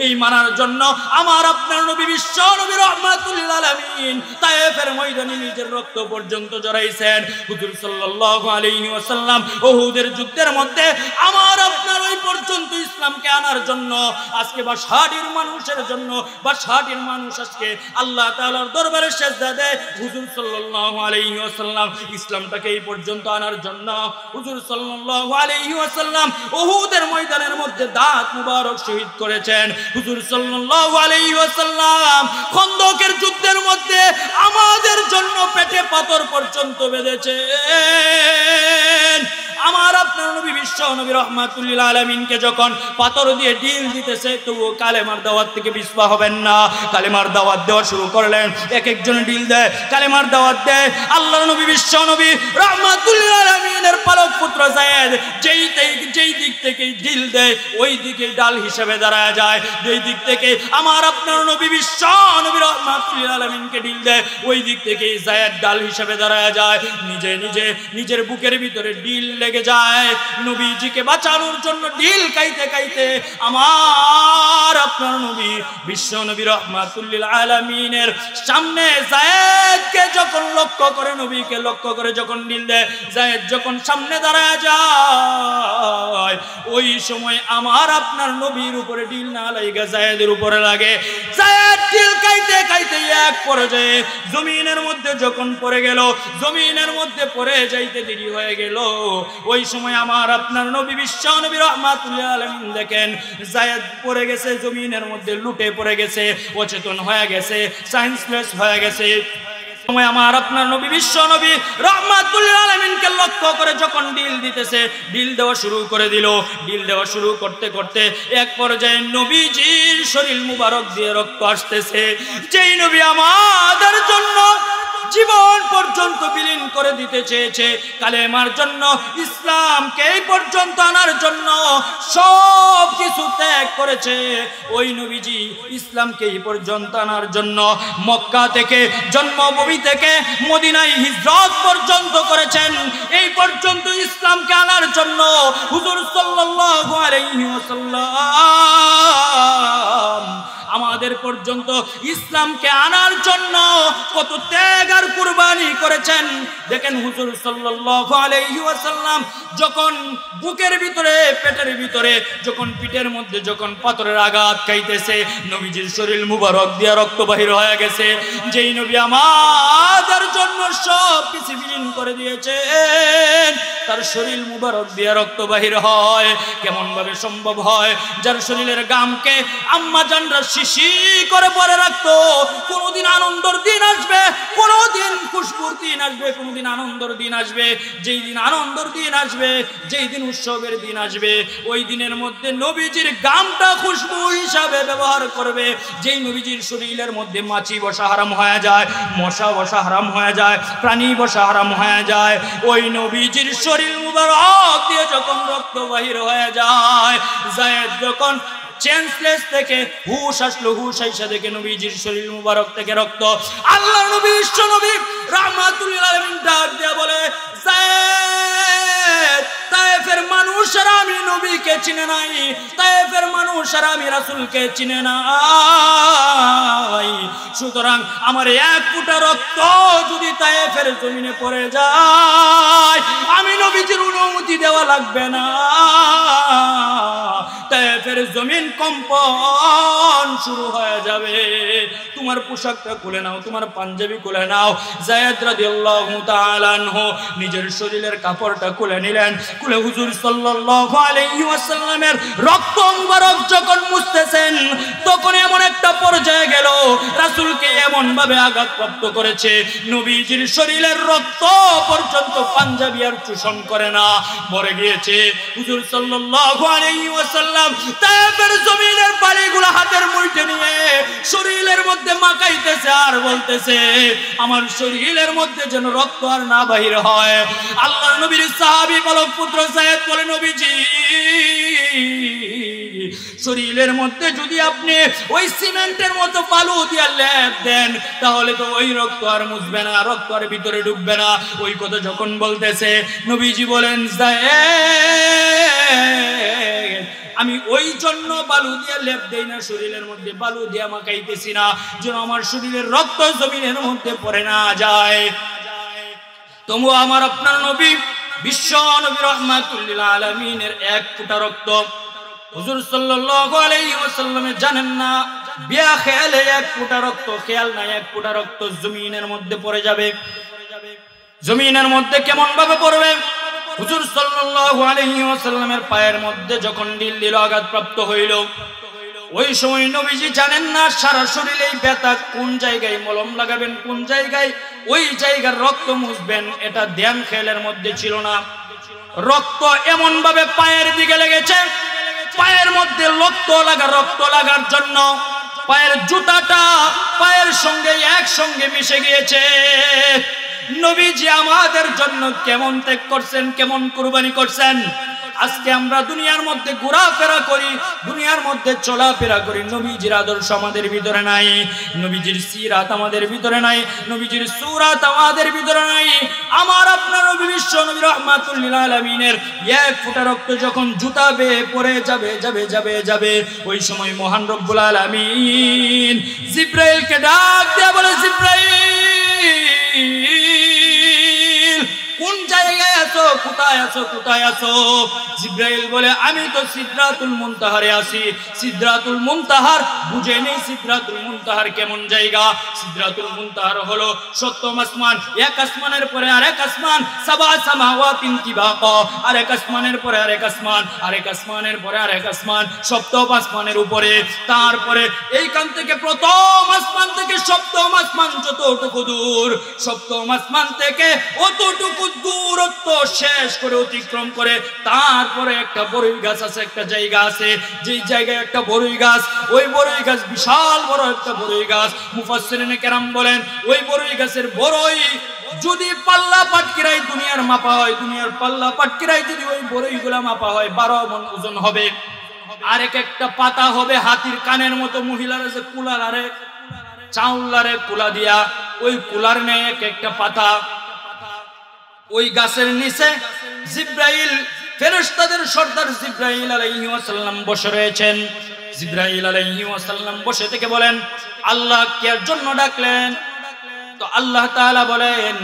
এই মানার জন্য আমার আপনার নবী বিশ্ব নবী রাহমাতুল লিল আলামিন তায়েফের ময়দানে নিজের রক্ত পর্যন্ত জড়াইছেন। হুজুর সাল্লাল্লাহু আলাইহি ওয়াসাল্লাম উহুদের যুদ্ধের মধ্যে আমার আপনার ওই পর্যন্ত ইসলামকে আনার জন্য আজকে বাসাটির মানুষের জন্য, বাসাটির মানুষ আজকে আল্লাহ তাআলার দরবারে সিজদা দেয়। হুজুর সাল্লাল্লাহু আলাইহি ওয়াসাল্লাম ইসলামটাকে এই পর্যন্ত আনার জন্য হুজুর সাল্লাল্লাহু আলাইহি ওয়াসাল্লাম উহুদের ময়দানের মধ্যে দাঁত মুবারক শহীদ করেছেন। হুজুর সাল্লাল্লাহু আলাইহি ওয়াসাল্লাম খন্দকের যুদ্ধের মধ্যে আমাদের জন্য পেটে পাথর পর্যন্ত বেঁধেছেন। আমার আপনার নবী বিশ্ব নবী রাহমাতুল লিল আলামিনকে যখন পাথর দিয়ে ঢিল দিতেছে, তবুও কালেমার দাওয়াত থেকে পিছপা হবেন না। কালেমার দাওয়াত দেওয়া শুরু করলেন, এক একজন ঢিল দেয়, কালেমার দাওয়াত দেয়। আল্লাহর নবী বিশ্ব নবী রাহমাতুল লিল আলামিনের পালক পুত্র যায়েদ যেই দিক থেকে ঢিল দেয়, ওই দিকে ডাল হিসেবে দাঁড়ায় যায়। যেই দিক থেকে আমার আপনার নবী বিশ্ব নবী রাহমাতুল লিল আলামিনকে ঢিল দেয়, ওই দিক থেকে যায়েদ ডাল হিসেবে দাঁড়ায় যায়। নিজের বুকের ভিতরে ঢিল লেগে যায়। নবীজিকে বাঁচানোর জন্য ঢিল খাইতে খাইতে আমার আপনার নবী বিশ্ব নবী রাহমাতুল লিল আলামিনের সামনে যায়েদকে যখন লক্ষ্য করে, নবীকে লক্ষ্য করে যখন ঢিল দেয়, যায়েদ যখন সামনে দাঁড়ায় যায়, ওই সময় আমার আপনার নবীর উপরে ঢিল না লাগে, যায়েদের উপরে লাগে। যায়েদ ঢিল খাইতে খাইতে এক পর্যায়ে জমিনের মধ্যে যখন পড়ে গেল, জমিনের মধ্যে পড়ে যাইতে দেরি হয়ে গেল, ওই সময় আমার আপনার নবী বিশ্ব নবী রাহমাতুল লিল আলামিন দেখেন যায়েদ পড়ে গেছে জমিনের মধ্যে, লুটে পড়ে গেছে, অচেতন হয়ে গেছে, সায়েন্সলেস হয়ে গেছে। সময় আমার আপনার নবী বিশ্ব নবী রাহমাতুল লিল আলামিনকে লক্ষ্য করে যখন ডিল দিতেছে, ডিল দেওয়া শুরু করে দিল। ডিল দেওয়া শুরু করতে করতে এক পর্যায়ে নবীজির শরীর মুবারক দিয়ে রক্ত আসতেছে। যেই নবী আমাদের জন্য জীবন পর্যন্ত বিলীন করে দিতে চেয়েছে, কালেমার জন্য, ইসলামকে এই পর্যন্ত আনার জন্য সব কিছু ত্যাগ করেছে, ওই নবীজি ইসলামকে এই পর্যন্ত আনার জন্য মক্কা থেকে, জন্মভূমি থেকে মদিনায় হিজরত পর্যন্ত করেছেন। এই পর্যন্ত ইসলামকে আনার জন্য হুজুর সাল্লাল্লাহু আলাইহি ওয়াসাল্লাম আমাদের পর্যন্ত ইসলামকে আনার জন্য কত ত্যাগ আর কুরবানি করেছেন। দেখেন হুজুর সাল্লাল্লাহু আলাইহি ওয়াসাল্লাম যখন বুকের ভিতরে, পেটের ভিতরে, যখন পিঠের মধ্যে যখন পাথরের আঘাত খাইতেছে, নবীজির শরীর মুবারক দিয়া রক্ত বাহির হয়ে গেছে। যেই নবী আমাদের জন্য সব কিছু বিলীন করে দিয়েছেন, তার শরীর মুবারক দিয়া রক্ত বাহির হয়। কেমন ভাবে সম্ভব হয়? যার শরীরের গামকে আম্মা জানরা শিশি করে পরে রাখতো। কোনদিন আনন্দের দিন আসবে, কোনদিন খুশবুর দিন আসবে, কোনদিন আনন্দের দিন আসবে। যেই দিন আনন্দের দিন আসবে, যেই দিন উৎসবের দিন আসবে, ওই দিনের মধ্যে নবীজির গামটা খুশবু হিসাবে ব্যবহার করবে। যেই নবীজির শরীরের মধ্যে মাছি বসা হারাম হয়ে যায়, মশা বসা হারাম হয়ে যায়, প্রাণী বসা হারাম হয়ে যায়, ওই নবীজির শরীর মুবারক দিয়ে যখন রক্ত বাহির হয়ে যায়, যায়েদ যখন চেঞ্জলেস থেকে হুশ আসলো, হুশ আইসা দেখে নবীজির শরীর মুবারক থেকে রক্ত। আল্লাহ নবী বিশ্ব নবী রাহমাতুল লিল আলামিন ডাক দিয়া বলে, যায়েদ, তায়েফের মানুষেরা আমি নবীকে চিনে নাই, তায়েফের মানুষেরা আমি রাসূলকে চিনে নাই, সুতরাং আমার এক ফোঁটা রক্ত যদি তায়েফের জমিনে পড়ে যায়, আমি নবীজির অনুমতি দেওয়া লাগবে না, তায়েফের জমিন কম্পন শুরু হয়ে যাবে। তোমার পোশাকটা খুলে নাও, তোমার পাঞ্জাবি খুলে নাও। যায়েদ রাদিয়াল্লাহু তাআলা আনহু নিজের শরীরের কাপড়টা খুলে নিলেন, খুলে হুজুর সাল্লাল্লাহু আলাইহি ওয়াসাল্লামের রক্ত মুবারক যখন মুছতেছেন, তখন এমন একটা পর্যায়ে গেল, রাসূলকে এমন ভাবে আঘাতপ্রাপ্ত করেছে, নবীজির শরীরের রক্ত পর্যন্ত পাঞ্জাবি আর চুষণ করে না, মরে গিয়েছে। হুজুর সাল্লাল্লাহু আলাইহি ওয়াসাল্লাম তায়েফের জমিনের বালিগুলো হাতের মুঠে নিয়ে শরীরের মধ্যে মাখাইতেছে আর বলতেছে, আমার শরীরের মধ্যে যেন রক্ত আর না বাহির হয়। আল্লাহর নবীর সাহাবী বালক পুত্র যায়েদ বলে, নবীজি, শরীরের মধ্যে যদি আপনি ওই সিমেন্টের মতো বালু দিয়ে লেপ দেন, তাহলে তো ওই রক্ত আর মুছবে না, রক্ত আর ভিতরে ঢুকবে না। ওই কথা যখন বলতেছে, নবীজি বলেন, যায়েদ, আমি ওই জন্য বালু দিয়ে লেপ দেই না, শরীরের মধ্যে বালু দিয়ে মাখাইতেছি না, যেন আমার শরীরের রক্ত জমিনের মধ্যে পড়ে না যায়। তবু আমার আপনার নবী বিশ্ব নবী রাহমাতুল লিল আলামিনের এক ফোঁটা রক্ত হুজুর সাল্লাল্লাহু আলাইহি ওয়াসাল্লাম জানেন না, বিয়া খেয়ালে এক ফোঁটা রক্ত, খেয়াল নাই এক ফোঁটা রক্ত জমিনের মধ্যে পড়ে যাবে। জমিনের মধ্যে কেমন ভাবে পড়বে? হুজুর সাল্লাল্লাহু আলাইহি ওয়াসাল্লামের পায়ের মধ্যে যখন ঢিল দিল, আঘাতপ্রাপ্ত হইল, ওই সময় নবীজি জানেন না সারা শরীরে ব্যথা, কোন জায়গায় মলম লাগাবেন, কোন জায়গায় ওই জায়গার রক্ত মুছবেন, এটা ধ্যান খেয়ালের মধ্যে ছিল না। রক্ত এমন ভাবে পায়ের দিকে লেগেছে, পায়ের মধ্যে রক্ত লাগার জন্য পায়ের জুতাটা পায়ের সঙ্গে একসঙ্গে মিশে গিয়েছে। নবীজি আমাদের জন্য কেমন ত্যাগ করছেন, কেমন কুরবানি করছেন। আজকে আমরা দুনিয়ার মধ্যে ঘোরাফেরা করি, দুনিয়ার মধ্যে চলাফেরা করি, নবীজির আদর্শ আমাদের ভিতরে নাই, নবীজির সিরাত আমাদের ভিতরে নাই, নবীজির সূরাত আমাদের ভিতরে নাই। আমার আপনার নবী বিশ্ব নবী রাহমাতুল লিল আলামিনের এক ফোঁটা রক্ত যখন জুতা বেয়ে পড়ে যাবে, ওই সময় মহান রব্বুল আলামিন জিব্রাইলকে ডাক দিয়ে বলে, জিব্রাইল, কোন জায়গায় আছো আছো, কোথায় আছো, কোথায় আছো? জিব্রাইল বলে আমি তো সিদরাতুল মুনতাহারে আছি। সিদরাতুল মুনতাহার বুঝে নেই সিদরাতুল মুনতাহার কেমন জায়গা। সিদরাতুল মুনতাহার হলো সপ্তম আসমান, এক আসমানের পরে আরেক আসমান, সাবা সামাওয়াতিন তিবাকা, আরেক আসমানের পরে আরেক আসমান, আরেক আসমানের পরে আরেক আসমান, সপ্তম আসমানের উপরে। তারপরে এইখান থেকে প্রথম আসমান থেকে সপ্তম আসমান যতটুকু দূর, সপ্তম আসমান থেকে অতটুকু দূরত্ব শেষ করে অতিক্রম করে তারপরে একটা বড়ই গাছ আছে, একটা জায়গা আছে, যেই জায়গায় একটা বড়ই গাছ, ওই বড়ই গাছ বিশাল বড় একটা বড়ই গাছ। মুফাসসিরিনে কেরাম বলেন ওই বড়ই গাছের বড়ই যদি পাল্লা পাটকিরাই দুনিয়ার মাপা হয়, দুনিয়ার পাল্লা পাটকিরাই যদি ওই বড়ইগুলা মাপা হয় 12 মণ ওজন হবে। আর একটা পাতা হবে হাতির কানের মতো। মহিলারা যে কুলার আরে চাউলারে কুলা দিয়া ওই কুলার নেই এক একটা পাতা। ওই গাছের নিচে জিব্রাইল, ফেরেশতাদের সর্দার জিব্রাইল আলাইহিস সালাম বসে রয়েছেন। জিব্রাইল আলাইহিস সালাম বসে থেকে বলেন আল্লাহ কির জন্য ডাকলেন? তো আল্লাহ তাআলা বলেন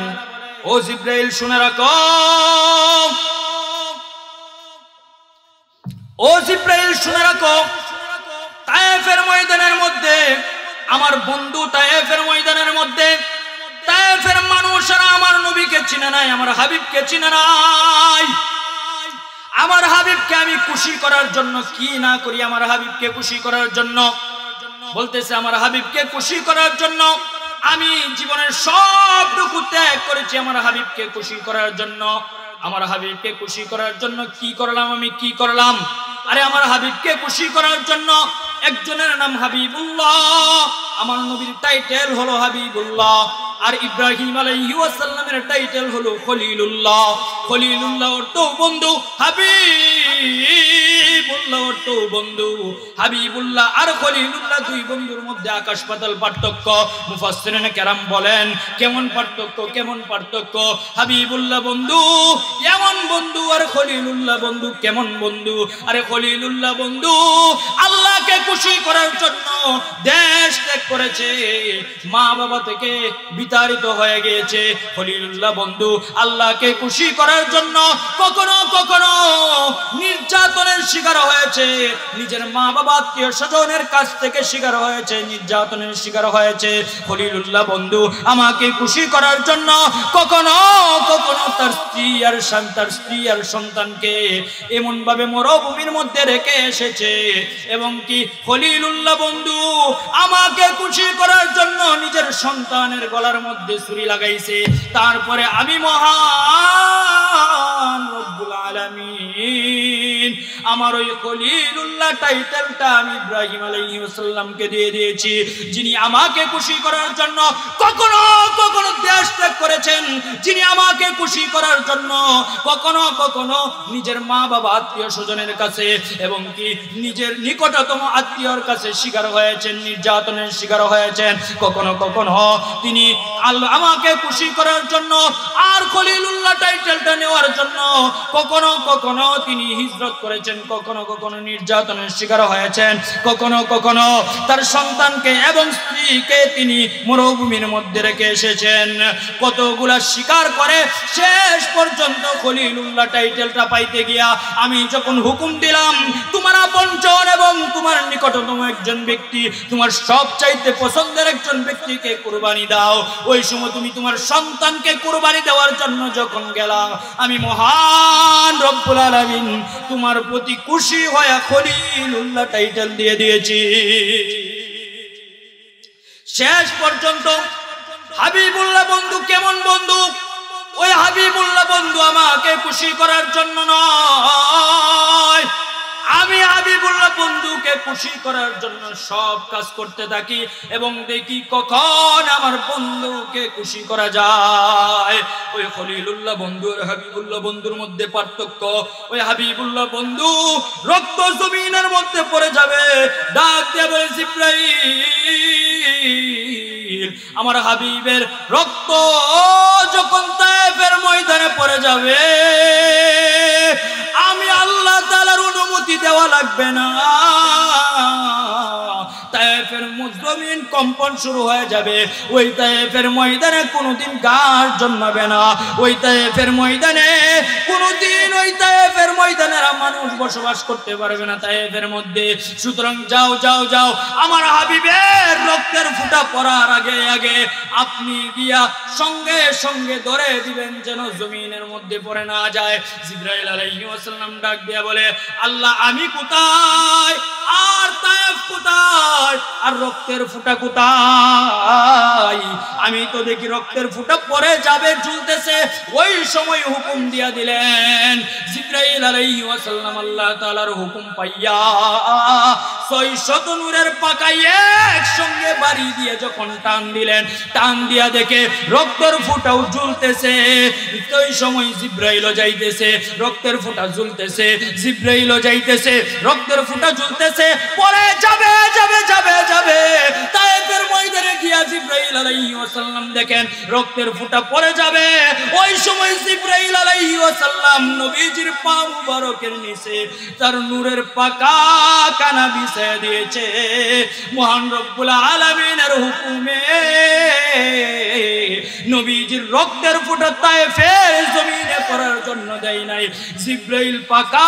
ও জিব্রাইল শুনে রাখো, ও জিব্রাইল শুনে রাখো, তায়েফের ময়দানের মধ্যে আমার বন্ধু, তায়েফের ময়দানের মধ্যে তায়েফের মানুষেরা আমার নবীকে চিনে নাই, আমার হাবিবকে চিনে নাই। আমার হাবিবকে আমি খুশি করার জন্য কি না করি, আমার হাবিবকে খুশি করার জন্য বলতেছে, আমার হাবিবকে খুশি করার জন্য আমি জীবনের সবটুকু ত্যাগ করেছি আমার হাবিবকে খুশি করার জন্য। আমার হাবিবকে খুশি করার জন্য কি করলাম, আমি কি করলাম? আরে আমার হাবিবকে খুশি করার জন্য একজনের নাম হাবিবুল্লাহ, আমার নবীর টাইটেল হলো হাবিবুল্লাহ, আর ইব্রাহিম আলাইহিস সালামের টাইটেল হলো খলিলুল্লাহ। খলিলুল্লাহ অর্থ বন্ধু, হাবিবুল্লাহ অর্থ বন্ধু। হাবিবুল্লাহ আর খলিলুল্লাহ দুই বন্ধুর মধ্যে আকাশ পাতাল পার্থক্য। মুফাসসিরিনে কেরাম বলেন কেমন পার্থক্য, কেমন পার্থক্য? হাবিবুল্লাহ বন্ধু এমন বন্ধু, আর খলিলুল্লাহ বন্ধু কেমন বন্ধু? আরে খলিলুল্লাহ বন্ধু আল্লাহকে খুশি করার জন্য দেশ ত্যাগ করেছে, মা বাবা থেকে বিতাড়িত হয়ে গিয়েছে। খলিলুল্লাহ বন্ধু আল্লাহকে খুশি করার জন্য কখনো কখনো নির্যাতনের শিকার হয়েছে, নিজের মা বাবা আত্মীয় স্বজনের কাছ থেকে শিকার হয়েছে, নির্যাতনের শিকার হয়েছে। খলিলুল্লাহ বন্ধু আমাকে খুশি করার জন্য কখনো কখনো তার স্ত্রী আর সন্তানকে এমন ভাবে মরুভূমির মধ্যে রেখে এসেছে। এবং কি খলিলুল্লাহ বন্ধু আমাকে খুশি করার জন্য নিজের সন্তানের গলার মধ্যে ছুরি লাগাইছে। তারপরে আমি মহান রব্বুল আলামিন আমার ওই খলিলুল্লাহ টাইটেলটা আমি ইব্রাহিম আলাইহিস সালামকে দিয়ে দিয়েছি, যিনি আমাকে খুশি করার জন্য কখনো কখনো দেশ ত্যাগ করেছেন, যিনি আমাকে খুশি করার জন্য কখনো কখনো নিজের মা বাবা আত্মীয় স্বজনের কাছে এবং কি নিজের নিকটতম আত্মীয়র কাছে শিকার হয়েছেন, নির্যাতনের শিকার হয়েছেন। কখনো কখনো তিনি আমাকে খুশি করার জন্য আর খলিলুল্লাহ টাইটেলটা নেওয়ার জন্য কখনো কখনো তিনি হিজরত করেছেন, কখনো কখনো নির্যাতনের শিকার হয়েছেন, কখনো কখনো তার সন্তানকে এবং স্ত্রীকে তিনি মরুভূমির মধ্যে রেখে এসেছেন। কতগুলা শিকার করে শেষ পর্যন্ত খলিলুল্লাহ টাইটেলটা পাইতে গিয়া আমি যখন হুকুম দিলাম তোমার আপনজন এবং তোমার নিকটতম একজন ব্যক্তি, তোমার সবচাইতে পছন্দের একজন ব্যক্তিকে কুরবানি দাও, ওই সময় তুমি তোমার সন্তানকে কুরবানি দেওয়ার জন্য যখন গেলা আমি মহান রব্বুল আলামিন তোমার প্রতি খুশি হয়ে খলিলুল্লাহ টাইটেল দিয়ে দিয়েছি। শেষ পর্যন্ত হাবিবুল্লাহ বন্ধু কেমন বন্ধু? ওই হাবিবুল্লাহ বন্ধু আমাকে খুশি করার জন্য নয়, আমি হাবিবুল্লাহ বন্ধুকে খুশি করার জন্য সব কাজ করতে থাকি এবং দেখি কখন আমার বন্ধুকে খুশি করা যায়। ওই খলিলুল্লাহ বন্ধু আর হাবিবুল্লাহ বন্ধুর মধ্যে পার্থক্য। ওই হাবিবুল্লাহ বন্ধু রক্ত জমিনের মধ্যে পড়ে যাবে, ডাক দিয়ে বলে জিবরাইল আমার হাবিবের রক্ত যখন তায়েফের ময়দানে পড়ে যাবে আমি আল্লাহ তাআলার অনুমতি দেওয়া লাগবে না, তায়েফের জমিন কম্পন শুরু হয়ে যাবে। ওই তায়েফের ময়দানে কোনোদিন ঘাস জন্মাবে না, ওই তায়েফের ময়দানে কোনদিন ওই তায়েফের ময়দানের মানুষ বসবাস করতে পারবে না তায়েফের মধ্যে। সুতরাং যাও যাও যাও, আমার হাবিবের রক্তের ফুটা পড়ার আগে আগে আপনি গিয়া সঙ্গে সঙ্গে ধরে দিবেন যেন জমিনের মধ্যে পড়ে না যায়। জিবরাইল আলাইহিস সালাম ডাক দিয়া বলে, আল্লাহ আমি কোথায় আর তায়েফ কোথায় আর রক্তের ফুটা কোথায়? আমি তো দেখি রক্তের ফুটা পড়ে যাবে ঝুলতেছে। ওই সময় হুকুম দিয়া দিলেন জিবরাইল আলাইহিস সালাম আল্লাহ তাআলার হুকুম পাইয়া 600 নূরের পাকাই একসঙ্গে বাড়ি দিয়ে যখন টান দিলেন, টান দিয়া দেখে রক্তের ফুটাও ঝুলতেছে। ওই সময় জিবরাইলও যাইতেছে, রক্তের ফুটা ঝুলতেছে, জিবরাইলও যাইতেছে, রক্তের ফুটা ঝুলতেছে। পরে যাবে যাবে যাবে যাবে তায়েফের ময়দানে গিয়া জিবরাইল আলাইহিস সালাম দেখেন রক্তের ফুটা পড়ে যাবে। ওই সময় জিবরাইল আলাইহিস সালাম নবীজির পা মুবারকের নিচে তার নূরের পাকা কানা বিছিয়ে দিয়েছে। মহান রব্বুল আলামিনের হুকুমে নবীজির রক্তের ফুটা তায়েফের জমিনে পড়ার জন্য দেয় নাই। জিবরাইল পাকা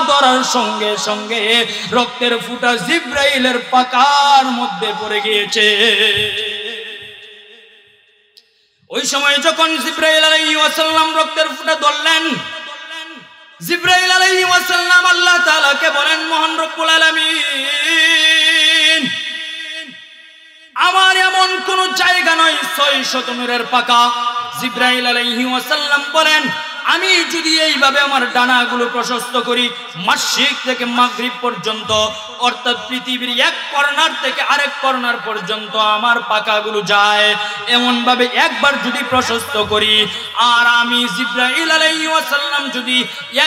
ধরার সঙ্গে সঙ্গে রক্তের ফুটা জিবরাইলের পাকার মধ্যে পড়ে গিয়েছে। ওই সময় যখন জিবরাইল আলাইহিস সালাম রক্তের ফুটা ধরলেন, জিবরাইল আলাইহিস সালাম আল্লাহ তাআলাকে বলেন, মহান রব্বুল আলামিন আমার এমন কোন জায়গা নয় 600 নূরের পাকা। জিবরাইল আলাইহিস সালাম বলেন, আমি যদি এইভাবে আমার ডানাগুলো প্রশস্ত করি মাশরিক থেকে মাগরিব পর্যন্ত, অর্থাৎ পৃথিবীর এক কর্নার থেকে আরেক কর্নার পর্যন্ত আমার পাকাগুলো যায়, এমন ভাবে একবার যদি প্রশস্ত করি, আর আমি জিবরাইল আলাইহিস সালাম যদি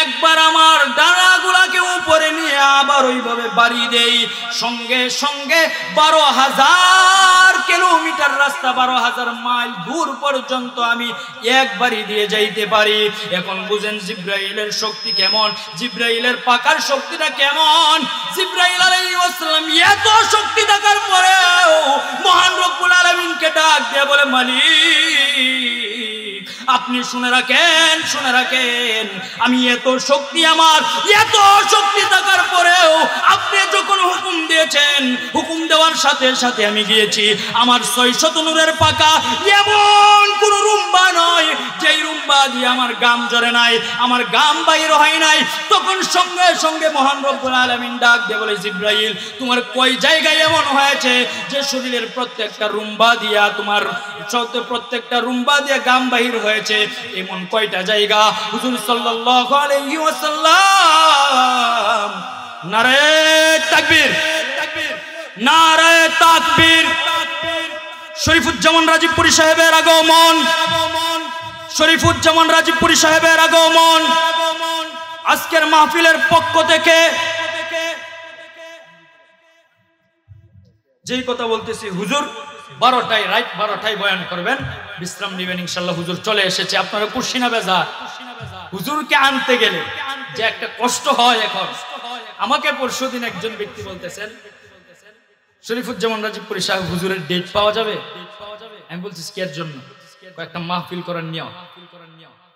একবার আমার ডানাগুলোকে উপরে নিয়ে আবার ওইভাবে বাড়ি দেই, সঙ্গে সঙ্গে 12,000 কিলোমিটার রাস্তা, 12,000 মাইল দূর পর্যন্ত আমি একবারই দিয়ে যাইতে পারি। এখন বুঝেন জিবরাইলের শক্তি কেমন, জিবরাইলের পাকার শক্তিটা কেমন। জিবরাইল আলাইহিস সালাম এত শক্তি থাকার পরেও মহান রব্বুল আলামিনকে ডাক দিয়ে বলে, মালিক আপনি শুনে রাখেন, শুনে রাখেন, আমি এত শক্তি, আমার এত শক্তি থাকার পরেও আপনি যখন হুকুম দিয়েছেন, হুকুম দেওয়ার সাথে সাথে আমি গিয়েছি। আমার 600 নূরের পাকা এমন কোন রুম্বা নয় যেই রুম্বা দিয়ে আমার গাম জ্বরে নাই, আমার গাম বাইর হয় নাই। তখন সঙ্গে সঙ্গে মহান রব্বুল আলামিন ডাক দিয়ে বলে, জিবরাইল তোমার কয় জায়গায় এমন হয়েছে যে শরীরের প্রত্যেকটা রুম্বা দিয়া, তোমার প্রত্যেকটা রুম্বা দিয়ে গাম বাহির হয়েছে, এমন কয়টা জায়গা? হুজুর সাল্লাল্লাহু আলাইহি ওয়াসাল্লাম নারে তাকবীর, নারে তাকবীর। শরীফুজ্জামান রাজীবপুরী সাহেবের আগমন, শরীফুজ্জামান রাজীবপুরী সাহেবের আগমন। আজকের মাহফিলের পক্ষ থেকে যেই কথা বলতেছি, হুজুর 12টায়, রাত 12টায় বয়ান করবেন, বিশ্রাম নেবেন ইনশাআল্লাহ। হুজুর চলে এসেছে, আপনারা খুশি না বেজার? হুজুরকে আনতে গেলে যে একটা কষ্ট হয়। এখন আমাকে পরশুদিন একজন ব্যক্তি বলতেছেন, শরীফুজ্জামান রাজীবপুরী সাহেব হুজুরের ডেট পাওয়া যাবে? আমি বলছি কি এর জন্য? একটা মাহফিল করার নিয়ম।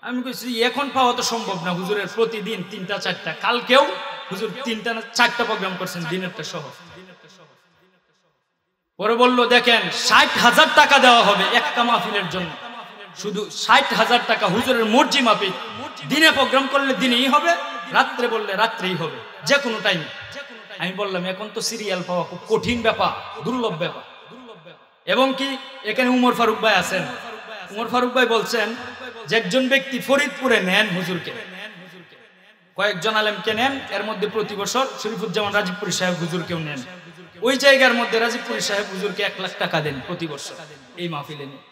আমি কইছি এখন পাওয়া তো সম্ভব না, হুজুরের প্রতিদিন 3টা 4টা, কালকেও হুজুর 3টা না 4টা প্রোগ্রাম করছেন, দিনেরটা সহ। পরে বললো, দেখেন 60,000 টাকা দেওয়া হবে একটা মাহফিলের জন্য, শুধু 60,000 টাকা হুজুরের মর্জি মাফিক। দিনে প্রোগ্রাম করলে দিনেই হবে, রাত্রে বললে রাত্রেই হবে, যে কোনো টাইম। আমি বললাম এখন তো সিরিয়াল পাওয়া খুব কঠিন ব্যাপার, দুর্লভ ব্যাপার। এবং কি এখানে উমর ফারুক ভাই আছেন, উমর ফারুক ভাই বলছেন যে একজন ব্যক্তি ফরিদপুরে নেন হুজুরকে, কয়েকজন আলেমকে নেন, এর মধ্যে প্রতি বছর শরীফুজ্জামান রাজীবপুরী সাহেব হুজুরকেও নেন। ওই জায়গার মধ্যে রাজীবপুরী সাহেব হুজুরকে 1 লাখ টাকা দেন প্রতি বছর এই মাহফিলে নিয়ে।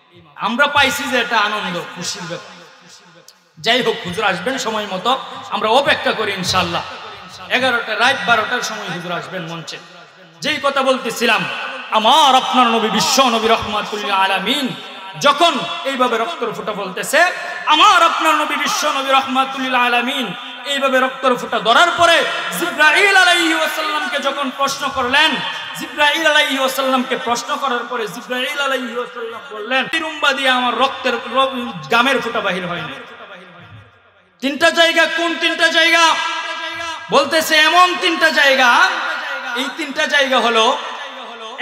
আমরা পাইছি যে এটা আনন্দ, খুশির ব্যাপার। যাই হোক, হুজুর আসবেন সময় মতো, আমরা অপেক্ষা করি ইনশাআল্লাহ। 11টা, রাত 12টার সময় হুজুর আসবেন মঞ্চে। যেই কথা বলতেছিলাম, আমার আপনার নবী বিশ্ব নবী রাহমাতুল লিল আলামিন যখন এইভাবে রক্তের ফোঁটা বলতেছে, আমার আপনার নবী বিশ্ব নবী রাহমাতুল লিল আলামিন এইভাবে রক্তের ফোঁটা ধরার পরে জিবরাইল আলাইহিস সালামকে যখন প্রশ্ন করলেন, জিবরাইল আলাইহিস সালামকে প্রশ্ন করার পরে জিবরাইল আলাইহিস সালাম বললেন, রুম্বা দিয়ে আমার রক্তের গামের ফোঁটা বাহির হয় না। তিনটা জায়গা। কোন তিনটা জায়গা? বলতেছে এমন তিনটা জায়গা। এই তিনটা জায়গা হলো,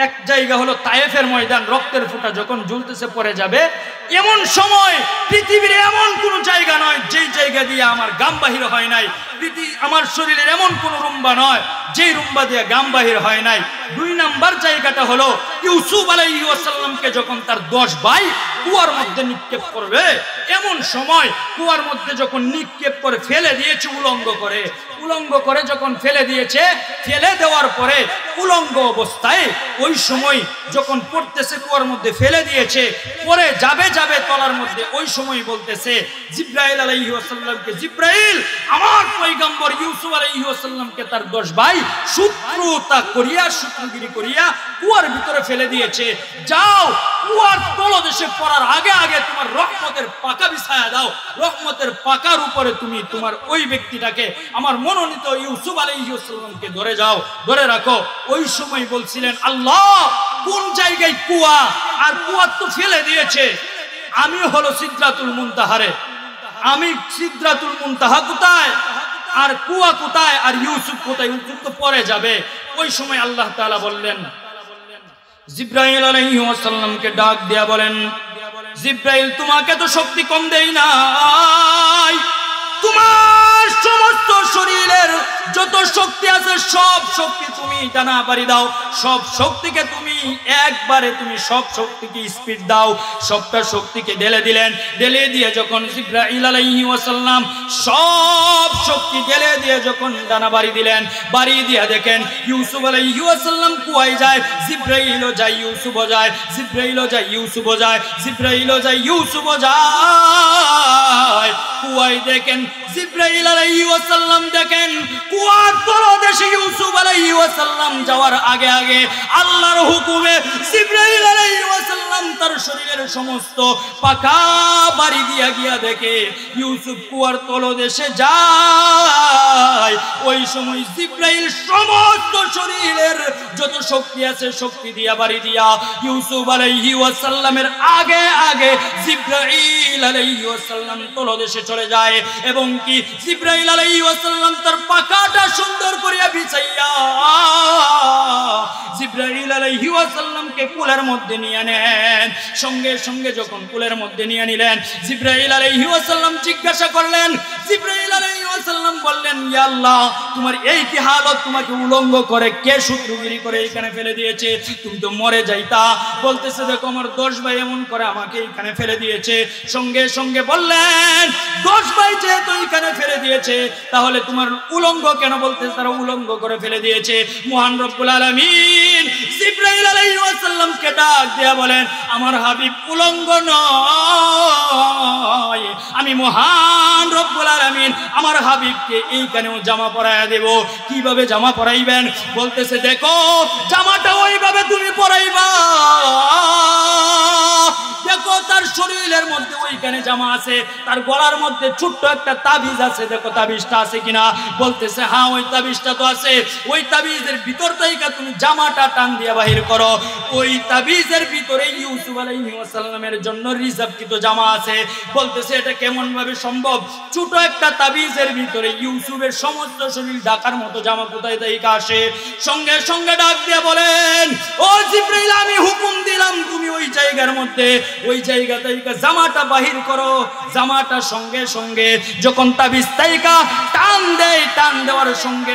এক জায়গা হলো তায়েফের ময়দান, রক্তের ফোঁটা যখন ঝুলতেছে পড়ে যাবে, এমন সময় পৃথিবীর এমন কোন জায়গা নয় যেই জায়গা দিয়ে আমার গাম বাহির হয় নাই, আমার শরীরের এমন কোন রুম্বা নয় যেই রুম্বা দিয়ে গাম বাহির হয় নাই। 2 নাম্বার জায়গাটা হলো ইউসুফ আলাইহিস সালামকে যখন তার 10 ভাই কুয়ার মধ্যে নিক্ষেপ করবে, এমন সময় কুয়ার মধ্যে যখন নিক্ষেপ করে ফেলে দিয়েছে উলঙ্গ করে যখন ফেলে দিয়েছে, ফেলে দেওয়ার পরে উলঙ্গ অবস্থায় ওই সময় যখন পড়তেছে কুয়ার মধ্যে ফেলে দিয়েছে, পরে যাবে তলার মধ্যে, ওই সময় বলতেছে জিব্রাইল আলাইহিস সালামকে, জিব্রাইল আমার পয়গম্বর ইউসুফ আলাইহিস সালামকে তার 10 ভাই শত্রুগিরি করিয়া কুয়ার ভিতরে ফেলে দিয়েছে, যাও কুয়ার তলদেশে পড়ার আগে তোমার রহমতের পাকা বিছায়া দাও, রহমতের পাকার উপরে তুমি তোমার ওই ব্যক্তিটাকে, আমার মনোনীত ইউসুফ আলাইহিস সালামকে ধরে রাখো। ওই সময় বলছিলেন আল্লাহ কোন জায়গায় কুয়া, আর কুয়া তো ফেলে দিয়েছে, আমি হলো সিদরাতুল মুনতাহারে, আমি সিদরাতুল মুনতাহা কোথায় আর কুয়া কোথায় আর ইউসুফ কোথায়? ইউসুফ তো পরে যাবে। ওই সময় আল্লাহ তাআলা বললেন, জিব্রাইল আলাইহিস সালামকে ডাক দিয়া বলেন, জিব্রাইল তোমাকে তো শক্তি কম দেই নাই, তোমার সমস্ত শরীরের যত শক্তি আছে সব শক্তি তুমি টানা বাড়ি দাও, সব শক্তিকে তুমি একবারে তুমি সব শক্তিকে স্পিড দাও। সবটা শক্তিকে ঢেলে দিলেন, ঢেলে দিয়ে যখন জিব্রাইল আলাইহিস সালাম সব শক্তি ঢেলে দিয়ে যখন ডানা বাড়ি দিলেন, বাড়ি দিয়ে দেখেন ইউসুফ আলাইহিস সালাম কুয়ায় যায়, জিব্রাইলও যায় ইউসুফও যায়, জিব্রাইলও যায় ইউসুফও যায়, জিব্রাইলও যায় ইউসুফও যায়। কুয়ায় দেখেন জিব্রাইল আলাইহিস সালাম দেখেন কুয়ার তলদেশে ইউসুফ আলাইহিস সালাম যাওয়ার আগে আল্লাহর হুকুমে জিব্রাইল আলাইহিস সালাম তার শরীরের সমস্ত পাকা বাড়ি দিয়া গিয়া দেখে ইউসুফ কুয়ার তলদেশে যায়। ওই সময় জিব্রাইল সমস্ত শরীরের যত শক্তি আছে শক্তি দিয়া বাড়ি দিয়া ইউসুফ আলাইহিস সালামের আগে জিব্রাইল আলাইহিস সালাম তলদেশে চলে যায়, এবং কি জিব্রাইল আলাইহিস সালাম তার পাকাটা সুন্দর করিয়া বিছাইয়া জিব্রাইল আলাইহিস সালামকে কুলের মধ্যে নিয়ে নেন। সঙ্গে যখন কুলের মধ্যে নিয়ে নিলেন, জিব্রাইল আলাইহিস সালাম জিজ্ঞাসা করলেন, জিব্রাইল আলাইহিস সালাম বললেন, ইয়া আল্লাহ তোমার এই কি হালত, তোমাকে উলঙ্গ করে কে শত্রুগিরি করে এখানে ফেলে দিয়েছে, তুমি তো মরে যাইতা। বলতেছে দেখো আমার 10 ভাই এমন করে আমাকে এখানে ফেলে দিয়েছে। সঙ্গে বললেন 10 ভাই যেহেতু এখানে ফেলে দিয়েছে তাহলে তোমার উলঙ্গ কেন? বলতেছে তারা উলঙ্গ করে ফেলে দিয়েছে। মহান রব্বুল আলামিন জিব্রাইল আলাইহিস সালামকে ডাক দিয়া বলেন, আমার হাবিব উলঙ্গ নয়, আমি মহান রব্বুল আলামিন আমার হাবিবকে এইখানেও জামা পরাইয়া দেব। কিভাবে জামা পরাইবেন? বলতেছে দেখো জামাটা ওইভাবে তুমি পরাইবা, দেখো তার শরীরের মধ্যে ওইখানে জামা আছে, তার গলার মধ্যে ছোট্ট একটা তাবিজ আছে, দেখো তাবিজটা আছে কিনা? বলতেছে হ্যাঁ ওই তাবিজটা তো আছে। ওই তাবিজের ভিতর থেকে তুমি জামাটা টান দিয়ে বাহির করো, ওই তাবিজের ভিতরে ইউসুফ আলাইহিস সালামের জন্য রিজার্ভকৃত জামা আছে। বলতেছে এটা কেমন ভাবে সম্ভব? ছোট একটা তাবিজের ভিতরে ইউসুফের সমস্ত শরীর ঢাকার মতো জামা কোথায় থেকে আসে? সঙ্গে ডাক দিয়ে বলেন, ও জিব্রাইল আমি হুকুম দিলাম তুমি ওই জায়গার মধ্যে ওই জায়গা থেকে জামাটা বাহির করো। জামাটা সঙ্গে যখন তাবিজ তাইকা টান দেয়, টান দেওয়ার সঙ্গে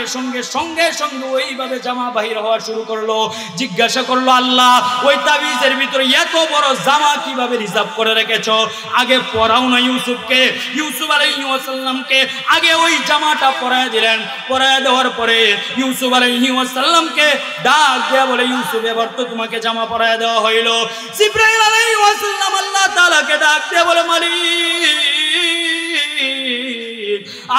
ওইভাবে জামা বাহির হওয়া শুরু করলো। জিজ্ঞাসা করলো আল্লাহ ওই তাবিজের ভিতরে এত বড় জামা কিভাবে রিজার্ভ করে রেখেছো? আগে পরাও না ইউসুফকে। ইউসুফ আলাইহিস সালামকে আগে ওই জামাটা পরায় দিলেন। পরায় দেওয়ার পরে ইউসুফ আলাইহিস সালামকে ডাক দেয়া বলে, ইউসুফ এবার তো তোমাকে জামা পরায় দেওয়া হইলো। জিব্রাইল আলাইহিস সালাম আল্লাহ তাআলাকে ডাক দেয়া বলে, মালিক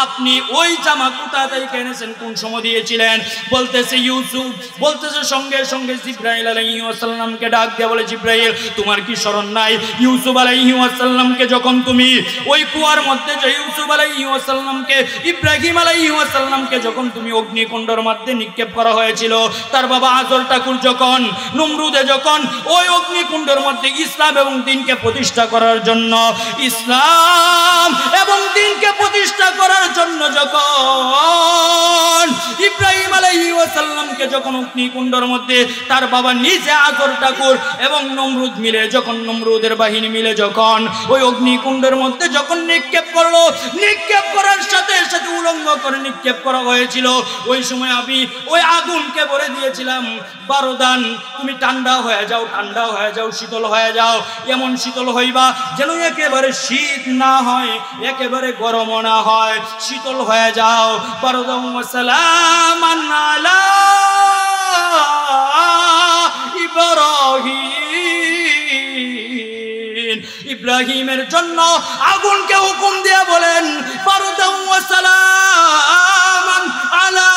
আপনি ওই জামা কোথা থেকে এনেছেন, কোন সময় দিয়েছিলেন? বলতেছে ইউসুফ, বলতেছে সঙ্গে জিব্রাইল আলাইহিস সালামকে ডাক দিয়ে বলে, জিব্রাইল তোমার কি স্মরণ নাই ইউসুফ আলাইহিস সালামকে যখন তুমি ওই কুয়ার মধ্যে যে ইউসুফ আলাইহিস সালামকে ইব্রাহিম আলাইহিস সালামকে যখন তুমি অগ্নিকুণ্ডের মধ্যে নিক্ষেপ করা হয়েছিল, তার বাবা আজর ঠাকুর যখন নমরুদে যখন ওই অগ্নিকুণ্ডের মধ্যে ইসলাম এবং দ্বীনকে প্রতিষ্ঠা করার জন্য, ইসলাম এবং দ্বীনকে প্রতিষ্ঠা যখন অগ্নিকুণ্ডের মধ্যে তার বাবা নিজে আজর ঠাকুর এবং নমরুদ মিলে যখন নমরুদের বাহিনী মিলে যখন ওই অগ্নিকুণ্ডের মধ্যে যখন নিক্ষেপ করলো, নিক্ষেপ করার সাথে সাথে উলঙ্গ করে নিক্ষেপ করা হয়েছিল। ওই সময় আমি ওই আগুনকে বলে দিয়েছিলাম, বারদান তুমি ঠান্ডা হয়ে যাও, ঠান্ডা হয়ে যাও, শীতল হয়ে যাও, এমন শীতল হইবা যেন একেবারে শীত না হয়, একেবারে গরম না হয়, শীতল হয়ে যাও। বারদান ওয়াসালামান আলা ইব্রাহিম, ইব্রাহিমের জন্য আগুনকে হুকুম দিয়ে বলেন বারদান ওয়াসালামান আলা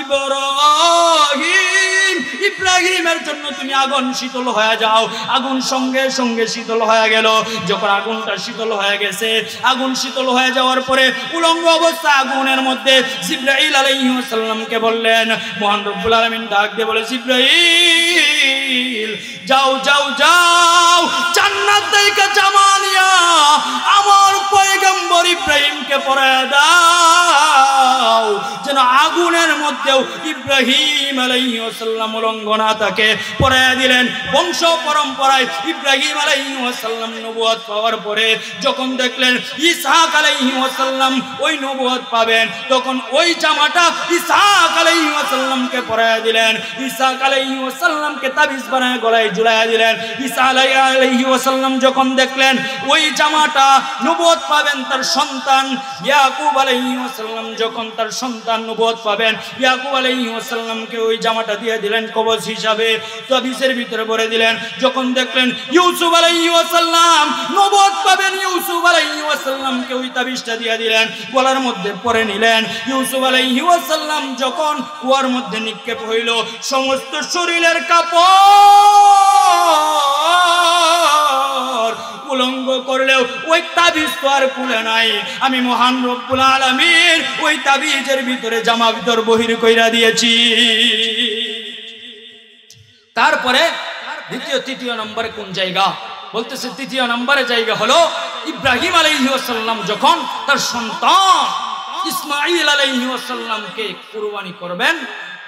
ইব্রাহিম, ইব্রাহিমের জন্য তুমি আগুন শীতল হয়ে যাও। আগুন সঙ্গে সঙ্গে শীতল হয়ে গেল। যখন আগুনটা শীতল হয়ে গেছে, আগুন শীতল হয়ে যাওয়ার পরে উলঙ্গ অবস্থা আগুনের মধ্যে জিবরাইল আলাইহিস সালামকে বললেন, মহান রব্বুল আলামিন ডাক দিয়ে বলে, জিবরাইল যাও যাও যাও, জান্নাত থেকে জামা নিয়া আমার পয়গম্বর ইব্রাহিমকে পরায় দাও, যেন আগুনের মধ্যেও ইব্রাহিম আলাইহিস সালাম উলঙ্গ না থাকে। পরায় দিলেন। বংশ পরম্পরায় ইব্রাহিম আলাইহিস সালাম নবুয়ত পাওয়ার পরে যখন দেখলেন ইসহাক আলাইহিস সালাম ওই নবুয়ত পাবেন, তখন ওই জামাটা ইসহাক আলাইহিস সালামকে পরায় দিলেন। ইসহাক আলাইহিস সালামকে তাবিজ বানায় গলায় ঝুলায় দিলেন। ঈসা আলাইহিস সালাম যখন দেখলেন ওই জামাটা নবুয়ত পাবেন তার সন্তান ইয়াকুব আলাইহিস সালাম, যখন তার সন্তান নবুয়ত পাবেন, ইয়াকুব আলাইহিস সালামকে ওই জামাটা দিয়ে দিলেন কবজ হিসাবে, তাবিজের ভিতরে ভরে দিলেন। যখন দেখলেন ইউসুফ আলাইহিস সালাম নবুয়ত পাবেন, ইউসুফ আলাইহিস সালামকে ওই তাবিজটা দিয়ে দিলেন, গলার মধ্যে পরে নিলেন। ইউসুফ আলাইহিস সালাম যখন কুয়ার মধ্যে নিক্ষেপ হইল, সমস্ত শরীরের কাপড় উলঙ্গ করলেও ওই তাবিজ তো আর খুলে নাই। আমি মহান রব্বুল আলামিন ওই তাবিজের ভিতরে জামা ভিতর বহির কইরা দিয়েছি। তারপরে দ্বিতীয় তৃতীয় নম্বরে কোন জায়গা বলতেছে? তৃতীয় নম্বরে জায়গা হলো ইব্রাহিম আলাইহিস সালাম যখন তার সন্তান ইসমাঈল আলাইহিস সালামকে কুরবানি করবেন,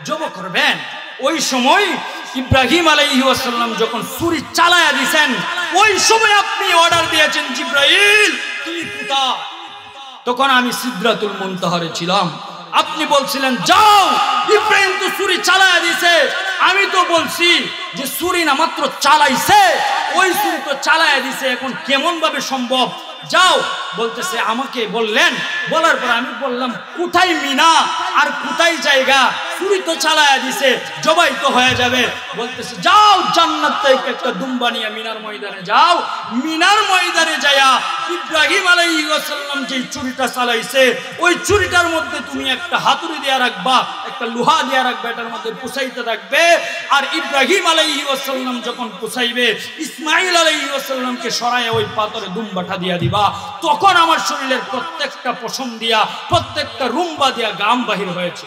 জব করবেন, ওই সময় ইব্রাহিম আলাইহিস সালাম যখন ছুরি চালায়া দিয়েছেন, ওই সময় আপনি অর্ডার দিয়েছেন, জিবরাইল তুমি কোথায়? তখন আমি সিদরাতুল মুনতাহারে ছিলাম। আপনি বলছিলেন যাও, ইব্রাহিম তো ছুরি চালায়া দিয়েছে। আমি তো বলছি যে ছুরি না মাত্র চালাইছে, ওই ছুরি তো চালায়া দিয়েছে, এখন কেমন ভাবে সম্ভব? যাও। বলতেছে আমাকে বললেন, বলার পর আমি বললাম কোথায় মিনা আর কোথায় জায়গা? ছুরি তো চালায়া দিছে, জবাই তো হয়ে যাবে। বলতেছে যাও, জান্নাত থেকে একটা দুম্বা নিয়ে মিনার ময়দানে যাও। মিনার ময়দানে যায়া ইব্রাহিম আলাইহিস সালাম যে ছুরিটা চালাইছে, ওই ছুরিটার মধ্যে তুমি একটা হাতুড়ি দেয়া রাখবা, একটা লোহা দেয়া রাখবা, এটার মধ্যে পুষাইতে রাখবে। আর ইব্রাহিম আলাইহিস সালাম যখন পুষাইবে, ইসমাঈল আলাইহিস সালামকে সরায়ে ওই পাথরে দুম্বাটা দিয়া দিবা। তখন আমার শরীরের প্রত্যেকটা পশম দিয়া, প্রত্যেকটা রুম্বা দিয়া গাম বাহির হয়েছে।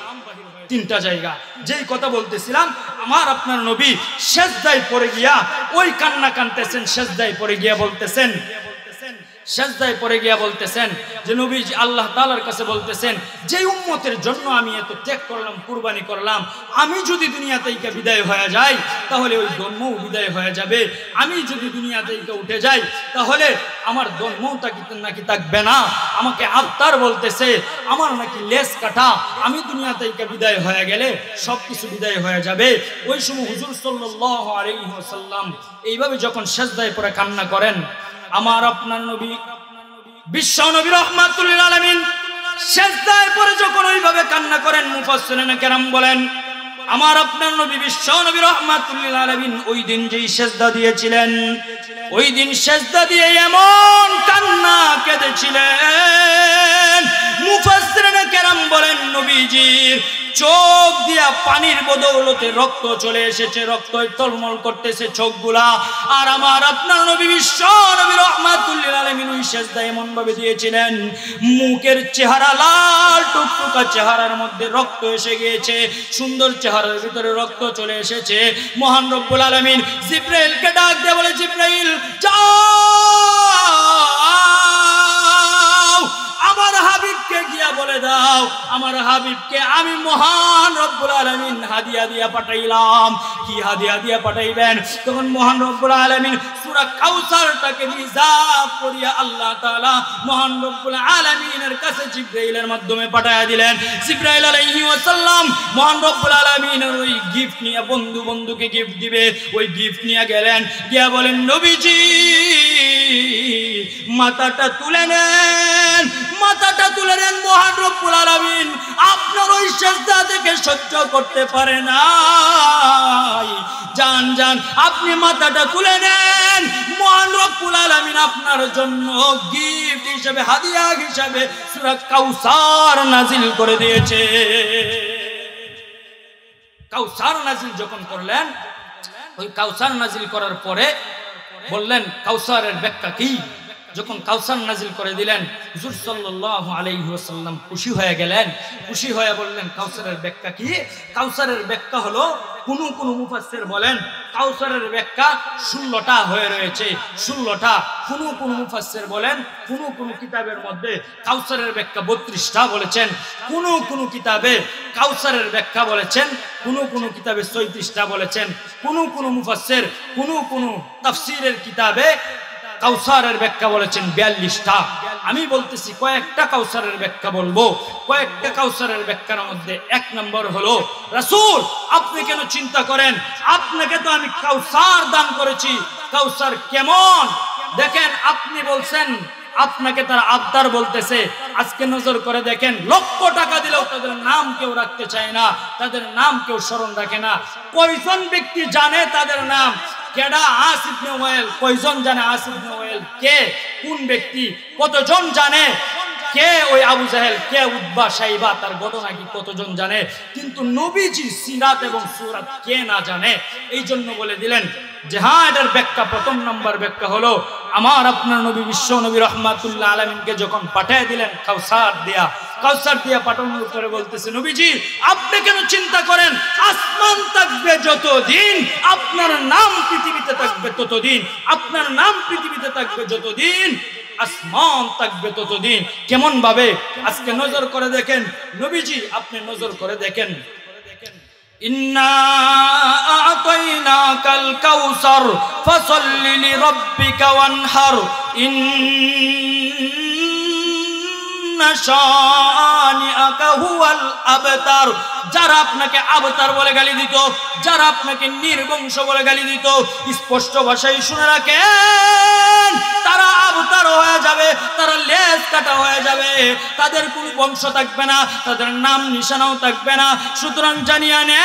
তিনটা জায়গা। যেই কথা বলতেছিলাম, আমার আপনার নবী সেজদায় পড়ে গিয়া ওই কান্না কানতেছেন, সেজদায় পড়ে গিয়া বলতেছেন, সেজদায় পড়ে গিয়া বলতেছেন যে নবীজি আল্লাহ তাআলার কাছে বলতেছেন, যে উম্মতের জন্য আমি এত ত্যাগ করলাম, কুরবানি করলাম, আমি যদি দুনিয়া থেকে বিদায় হয়ে যাই তাহলে ওই ধর্মও বিদায় হয়ে যাবে। আমি যদি দুনিয়া থেকে উঠে যাই তাহলে আমার ধর্মটা নাকি থাকবে না। আমাকে আত্মার বলতেছে আমার নাকি লেজ কাটা, আমি দুনিয়া থেকে বিদায় হয়ে গেলে সব কিছু বিদায় হয়ে যাবে। ওই সময় হুজুর সাল্লাল্লাহু আলাইহি ওয়াসাল্লাম এইভাবে যখন সেজদায় পড়ে কান্না করেন, আমার আপনার নবী বিশ্ব নবী রাহমাতুল লিল আলামিন সেজদায় পড়ে যখন ওইভাবে কান্না করেন, মুফাসসিরিনে কেরাম বলেন আমার আপনার নবী বিশ্ব নবী রাহমাতুল লিল আলামিন ওই দিন যেই সেজদা দিয়েছিলেন, ওই দিন সেজদা দিয়ে এমন কান্না কেঁদেছিলেন, মুফাসসিরিনে কেরাম বলেন নবীজির চোখ দিয়া পানির বদৌলতে রক্ত চলে এসেছে, রক্ত টলমল করতেছে চোখগুলা। আর আমার আপনার নবী বিশ্ব নবী রাহমাতুল লিল আলামিন ওই সেজদা এমন ভাবে দিয়েছিলেন, মুখের চেহারা লাল টুকটুকা, চেহারার মধ্যে রক্ত এসে গিয়েছে, সুন্দর চেহারার ভিতরে রক্ত চলে এসেছে। মহান রব্বুল আলামিন জিবরাইলকে ডাক দিয়ে বলে, জিবরাইল যাও, আমার হাবিবকে গিয়া বলে দাও আমার হাবিবকে আমি মহান রব্বুল আলামিন হাদিয়া দিয়া পাঠাইলাম। কি হাদিয়া দিয়া পাঠাইবেন? তখন মহান রব্বুল আলামিন সূরা কাউসারটাকে রিজার্ভ করিয়া আল্লাহ তাআলা মহান রব্বুল আলামিনের কাছে জিবরাইলের মাধ্যমে পাঠায়া দিলেন। জিবরাইল আলাইহিস সালাম মহান রব্বুল আলামিনের ওই গিফট নিয়ে বন্ধুকে গিফট দিবে, ওই গিফট নিয়ে গেলেন, গিয়া বলেন নবীজি মাথাটা তুলে নেন, মাথাটা তুলে নেন। মহান রব্বুল আলামিন আপনার ওই সিজদা থেকে সহ্য করতে পারে না, যান যান আপনি মাথাটা তুলে নেন। মহান রব্বুল আলামিন আপনার জন্য গিফট হিসেবে হাদিয়া হিসেবে সূরা কাউসার নাজিল করে দিয়েছে। কাউসার নাজিল যখন করলেন, ওই কাউসার নাজিল করার পরে বললেন কাউসারের ব্যাখ্যা কি? যখন কাউসার নাজিল করে দিলেন হুজুর সাল্লাল্লাহু আলাইহি ওয়াসাল্লাম খুশি হয়ে গেলেন। খুশি হয়ে বললেন কাউসারের ব্যাখ্যা কি? কাউসারের ব্যাখ্যা হলো কোন মুফাসসির বলেন কাউসারের ব্যাখ্যা 16টা হয়ে রয়েছে, 16টা। কোন মুফাসসির বলেন কোন কিতাবের মধ্যে কাউসারের ব্যাখ্যা 32টা বলেছেন, কোন কিতাবে কাউসারের ব্যাখ্যা বলেছেন, কোন কিতাবে 34টা বলেছেন, কোন মুফাসসির কোন তাফসীরের কিতাবে কাউসারের ব্যাখ্যা বলেছেন 42টা। আমি বলতেছি কয়েকটা কাউসারের ব্যাখ্যা বলবো। কয়েকটা কাউসারের ব্যাখ্যার মধ্যে 1 নম্বর হলো রাসূল আপনি কেন চিন্তা করেন, আপনাকে তো আমি কাউসার দান করেছি। কাউসার কেমন দেখেন, আপনি বলছেন আপনাকে তারা আবদার বলতেছে। আজকে নজর করে দেখেন লক্ষ টাকা দিলেও তাদের নাম কেউ রাখতে চায় না, তাদের নাম কেউ স্মরণ রাখে না। কয়জন ব্যক্তি জানে তাদের নাম? কেডা? আস ইবনে ওয়াইল। কয়জন জানে আস ইবনে ওয়াইল কে, কোন ব্যক্তি? কতজন জানে কে ওই আবু জাহেল, কে উতবা সাইবা, তার ঘটনা কি কতজন জানে? কিন্তু নবীজির সিরাত এবং সুরাত কে না জানে? এই জন্য বলে দিলেন যে হ্যাঁ, এটার ব্যাখ্যা 1 নম্বর ব্যাখ্যা হলো আমার আপনার নবী বিশ্ব নবী রহমাতুল্লাহ আলামিনকে যখন পাঠিয়ে দিলেন কাউসার দিয়া পাঠানোর পরে বলতেছে নবীজি আপনি কেন চিন্তা করেন, আসমান থাকবে যতদিন, আপনার নাম পৃথিবীতে থাকবে ততদিন, আপনার নাম পৃথিবীতে থাকবে যতদিন, আসমান থাকবে ততদিন। কেমন ভাবে? আজকে নজর করে দেখেন নবীজি, আপনি নজর করে দেখেন ইন্না আ'তাইনাকাল কাউসার ফাসাল্লি লিরাব্বিকা ওয়ানহার ইন্না শানিআকা হুয়াল আবতার। যারা আপনাকে আবতার বলে গালি দিত, যারা আপনাকে নির্বংশ বলে গালি দিত, স্পষ্ট ভাষায় শুনে রাখেন তারা আবতার হয়ে যাবে, তারা লেজ কাটা হয়ে যাবে, তাদের কোনো বংশ থাকবে না, তাদের নাম নিশানাও থাকবে না। সুতরাং জানিয়ে নেন,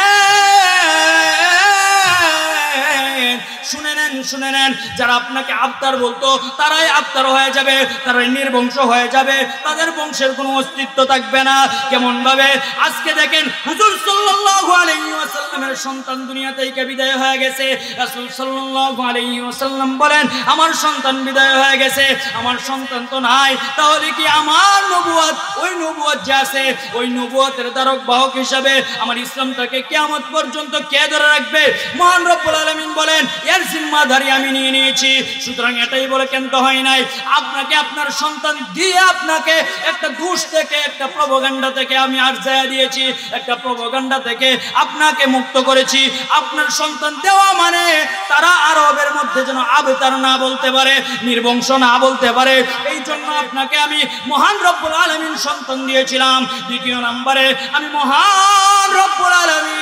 শুনে নেন, যারা আপনাকে আবতার বলতো তারাই আবতার হয়ে যাবে, তারাই নির্বংশ হয়ে যাবে, তাদের বংশের কোনো অস্তিত্ব থাকবে না। কেমন ভাবে? আজকে দেখেন হুজুর সাল্লাল্লাহু আলাইহি ওয়াসাল্লামের সন্তান দুনিয়া থেকে বিদায় হয়ে গেছে। রাসূল সাল্লাল্লাহু আলাইহি ওয়াসাল্লাম বলেন আমার সন্তান বিদায় হয়ে গেছে, আমার সন্তান তো নাই, তাহলে কি আমার নবুয়ত, ওই নবুয়ত যে আছে, ওই নবুয়তের ধারক বাহক হিসাবে আমার ইসলামটাকে কিয়ামত পর্যন্ত কে ধরে রাখবে? মহান রব্বুল আলামিন বলেন এর জিম্মাদারি আমি নিয়ে নিয়েছি। সুতরাং এটাই বলে কেন হয় নাই, আপনাকে আপনার সন্তান দিয়ে আপনাকে একটা ঘুষ থেকে, একটা প্রোপাগান্ডা থেকে আমি আরজায়া দিয়েছি, একটা প্রোপাগান্ডা থেকে আপনাকে মুক্ত করেছি। আপনার সন্তান দেওয়া মানে তারা আরবের মধ্যে যেন আবতার না বলতে পারে, নির্বংশ না বলতে পারে, এই জন্য আপনাকে আমি মহান রব্বুল আলামিন সন্তান দিয়েছিলাম। দ্বিতীয় নম্বরে আমি মহান রব্বুল আলামিন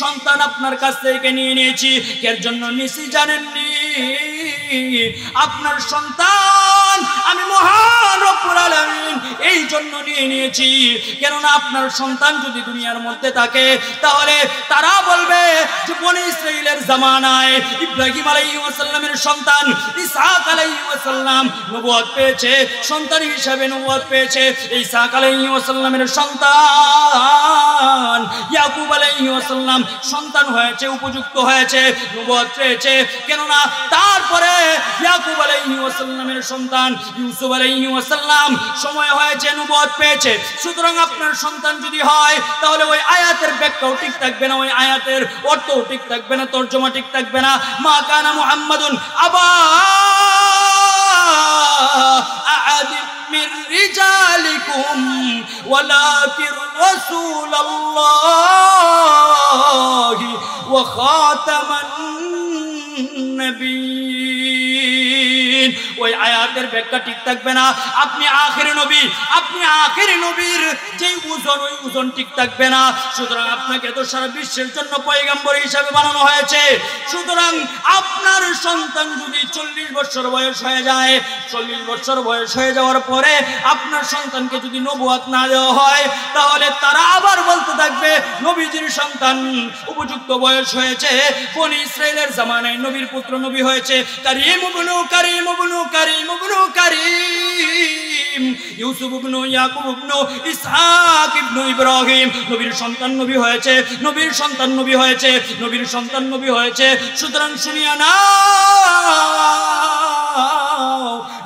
সন্তান আপনার কাছ থেকে নিয়ে নিয়েছি। এর জন্য নিছি জানেননি? আপনার সন্তান আমি মহান রব্বুল আলামিন এই জন্য নিয়ে নিয়েছি, কেননা আপনার সন্তান যদি দুনিয়ার মধ্যে থাকে তাহলে তারা বলবে যে বনি ইসরাইলের জামানায় ইব্রাহিম আলাইহিস সালামের সন্তান ইসহাক আলাইহিস সালাম নবুয়ত পেয়েছে, সন্তান হিসেবে নবুয়ত পেয়েছে। ইসহাক আলাইহিস সালামের সন্তান ইয়াকুব আলাইহিস সালাম সন্তান হয়েছে, উপযুক্ত হয়েছে, নবুয়ত পেয়েছে। কেননা তারপরে ইয়াকুব আলাইহিস সালামের সন্তান ইউসুফ আলাইহিস সালাম সময় হয়েছে, নবুয়ত পেয়েছে। সুতরাং আপনার সন্তান যদি হয় তাহলে ওই আয়াতের ব্যাখ্যাও ঠিক থাকবে না, ওই আয়াতের অর্থও ঠিক থাকবে না, তরজমা ঠিক থাকবে না। মা কানা মুহাম্মাদুন আবা আহাদিম মির রিজাল ওয়ালাকিন রাসূলুল্লাহি ওয়া খাতামান নবিয়্যিন। ওই আয়াতের ব্যাখ্যা ঠিক থাকবে না। আপনি আখির নবী, আপনি আখির নবীর যে ওজন, ওই ওজন ঠিক থাকবে না। সুতরাং আপনাকে তো সারা বিশ্বের জন্য পয়গম্বর হিসাবে বানানো হয়েছে। সুতরাং আপনার সন্তান যদি 40 বছর বয়স হয়ে যায়, 40 বছর বয়স হয়ে যাওয়ার পরে আপনার সন্তানকে যদি নবুয়ত না দেওয়া হয়, তাহলে তারা আবার বলতে থাকবে নবীজির সন্তান উপযুক্ত বয়স হয়েছে, বনি ইসরাইলের জামানায় নবীর পুত্র নবী হয়েছে, কারীম ইবনু কারীম ইবনু কারীম ইবনু কারীম, ইউসুফ ইবনু ইয়াকুব ইবনু ইসহাক ইবনু ইব্রাহিম, নবীর সন্তান নবী হয়েছে, নবীর সন্তান নবী হয়েছে, নবীর সন্তান নবী হয়েছে। সুতরাং শুনিয়া না,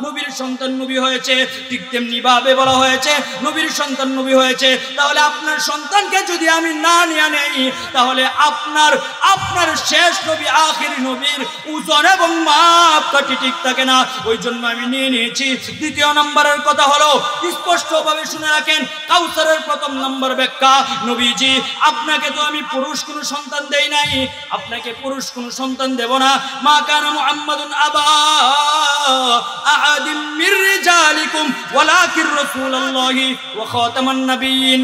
নবীর সন্তান নবী হয়েছে। ঠিক তেমনি ভাবে বলা হয়েছে নবীর সন্তান নবী হয়েছে। তাহলে আপনার সন্তানকে যদি আমি না নিয়ে নেই, তাহলে আপনার শেষ নবী আখির নবীর ওজন এবং মাপকাঠি ঠিক থাকে না। ওই জন্য আমি নিয়ে নিয়েছি। দ্বিতীয় নম্বরের কথা হলো, স্পষ্টভাবে শুনে রাখেন, কাউসারের প্রথম নম্বর ব্যাখ্যা, নবীজি আপনাকে তো আমি পুরুষ কোনো সন্তান দেই নাই, আপনাকে পুরুষ কোনো সন্তান দেব না। মা কানা মুহাম্মাদুন আবা আহাদিম মির রিজালিকুম ওয়ালাকিন রাসূলুল্লাহি ওয়া খাতামান নবিয়্যিন।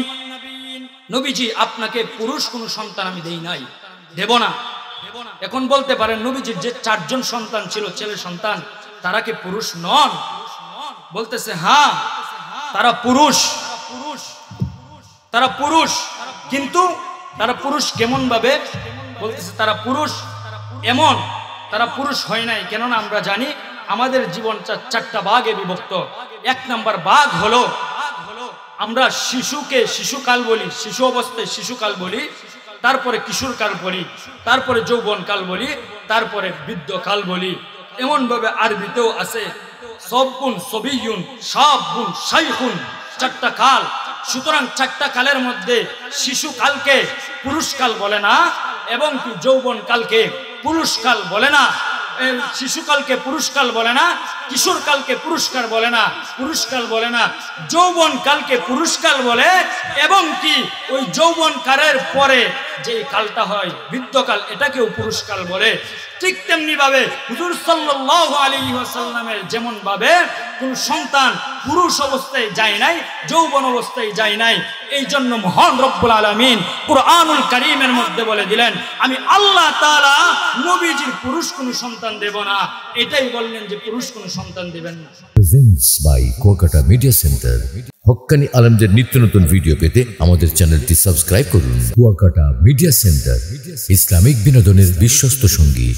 নবীজি আপনাকে পুরুষ কোনো সন্তান আমি দেই নাই, দেব না। এখন বলতে পারেন নবীজির যে 4 জন সন্তান ছিল, ছেলে সন্তান, তারা কি পুরুষ নন? বলতেছে হ্যাঁ, তারা পুরুষ, তারা পুরুষ। কিন্তু তারা পুরুষ কেমন ভাবে? বলতেছে তারা পুরুষ এমন, তারা পুরুষ হয় নাই। কেননা আমরা জানি আমাদের জীবন 4টা ভাগে বিভক্ত। 1 নম্বর ভাগ হলো, আমরা শিশুকে শিশুকাল বলি, শিশু অবস্থায় শিশুকাল বলি, তারপরে কিশোরকাল বলি, তারপরে যৌবনকাল বলি, তারপরে বৃদ্ধকাল বলি। এমন ভাবে আরবিতেও আছে সবগুন সবিয়ুন শাবুন শাইখুন, 4টা কাল। সুতরাং 4টা কালের মধ্যে শিশুকালকে পুরুষকাল বলে না, এবং কি যৌবনকালকে পুরুষকাল বলে না, শিশুকালকে পুরুষকাল বলে না, কিশোরকালকে পুরুষকাল বলে না, পুরুষকাল বলে না, যৌবনকালকে পুরুষকাল বলে। এবং কি ওই যৌবনকালের পরে যে কালটা হয় বৃদ্ধকাল, এটাকেও পুরুষকাল বলে। ঠিক তেমনি ভাবে হুজুর সাল্লাল্লাহু আলাইহি ওয়াসাল্লামের যেমন ভাবে কোন সন্তান পুরুষ অবস্থায় যায় নাই, যৌবন অবস্থায় যায় নাই, এই জন্য মহান রব্বুল আলামিন কুরআনুল কারীমের মধ্যে বলে দিলেন, আমি আল্লাহ তাআলা নবীজির পুরুষ কোন সন্তান দেব না। এটাই বললেন যে পুরুষ কোন সন্তান দিবেন না। Presents by Kuakata media centre. হক্কানি আলেমদের নিত্য নতুন ভিডিও পেতে আমাদের চ্যানেলটি সাবস্ক্রাইব করুন। কুয়াকাটা মিডিয়া সেন্টার, ইসলামিক বিনোদনের বিশ্বস্ত সঙ্গী।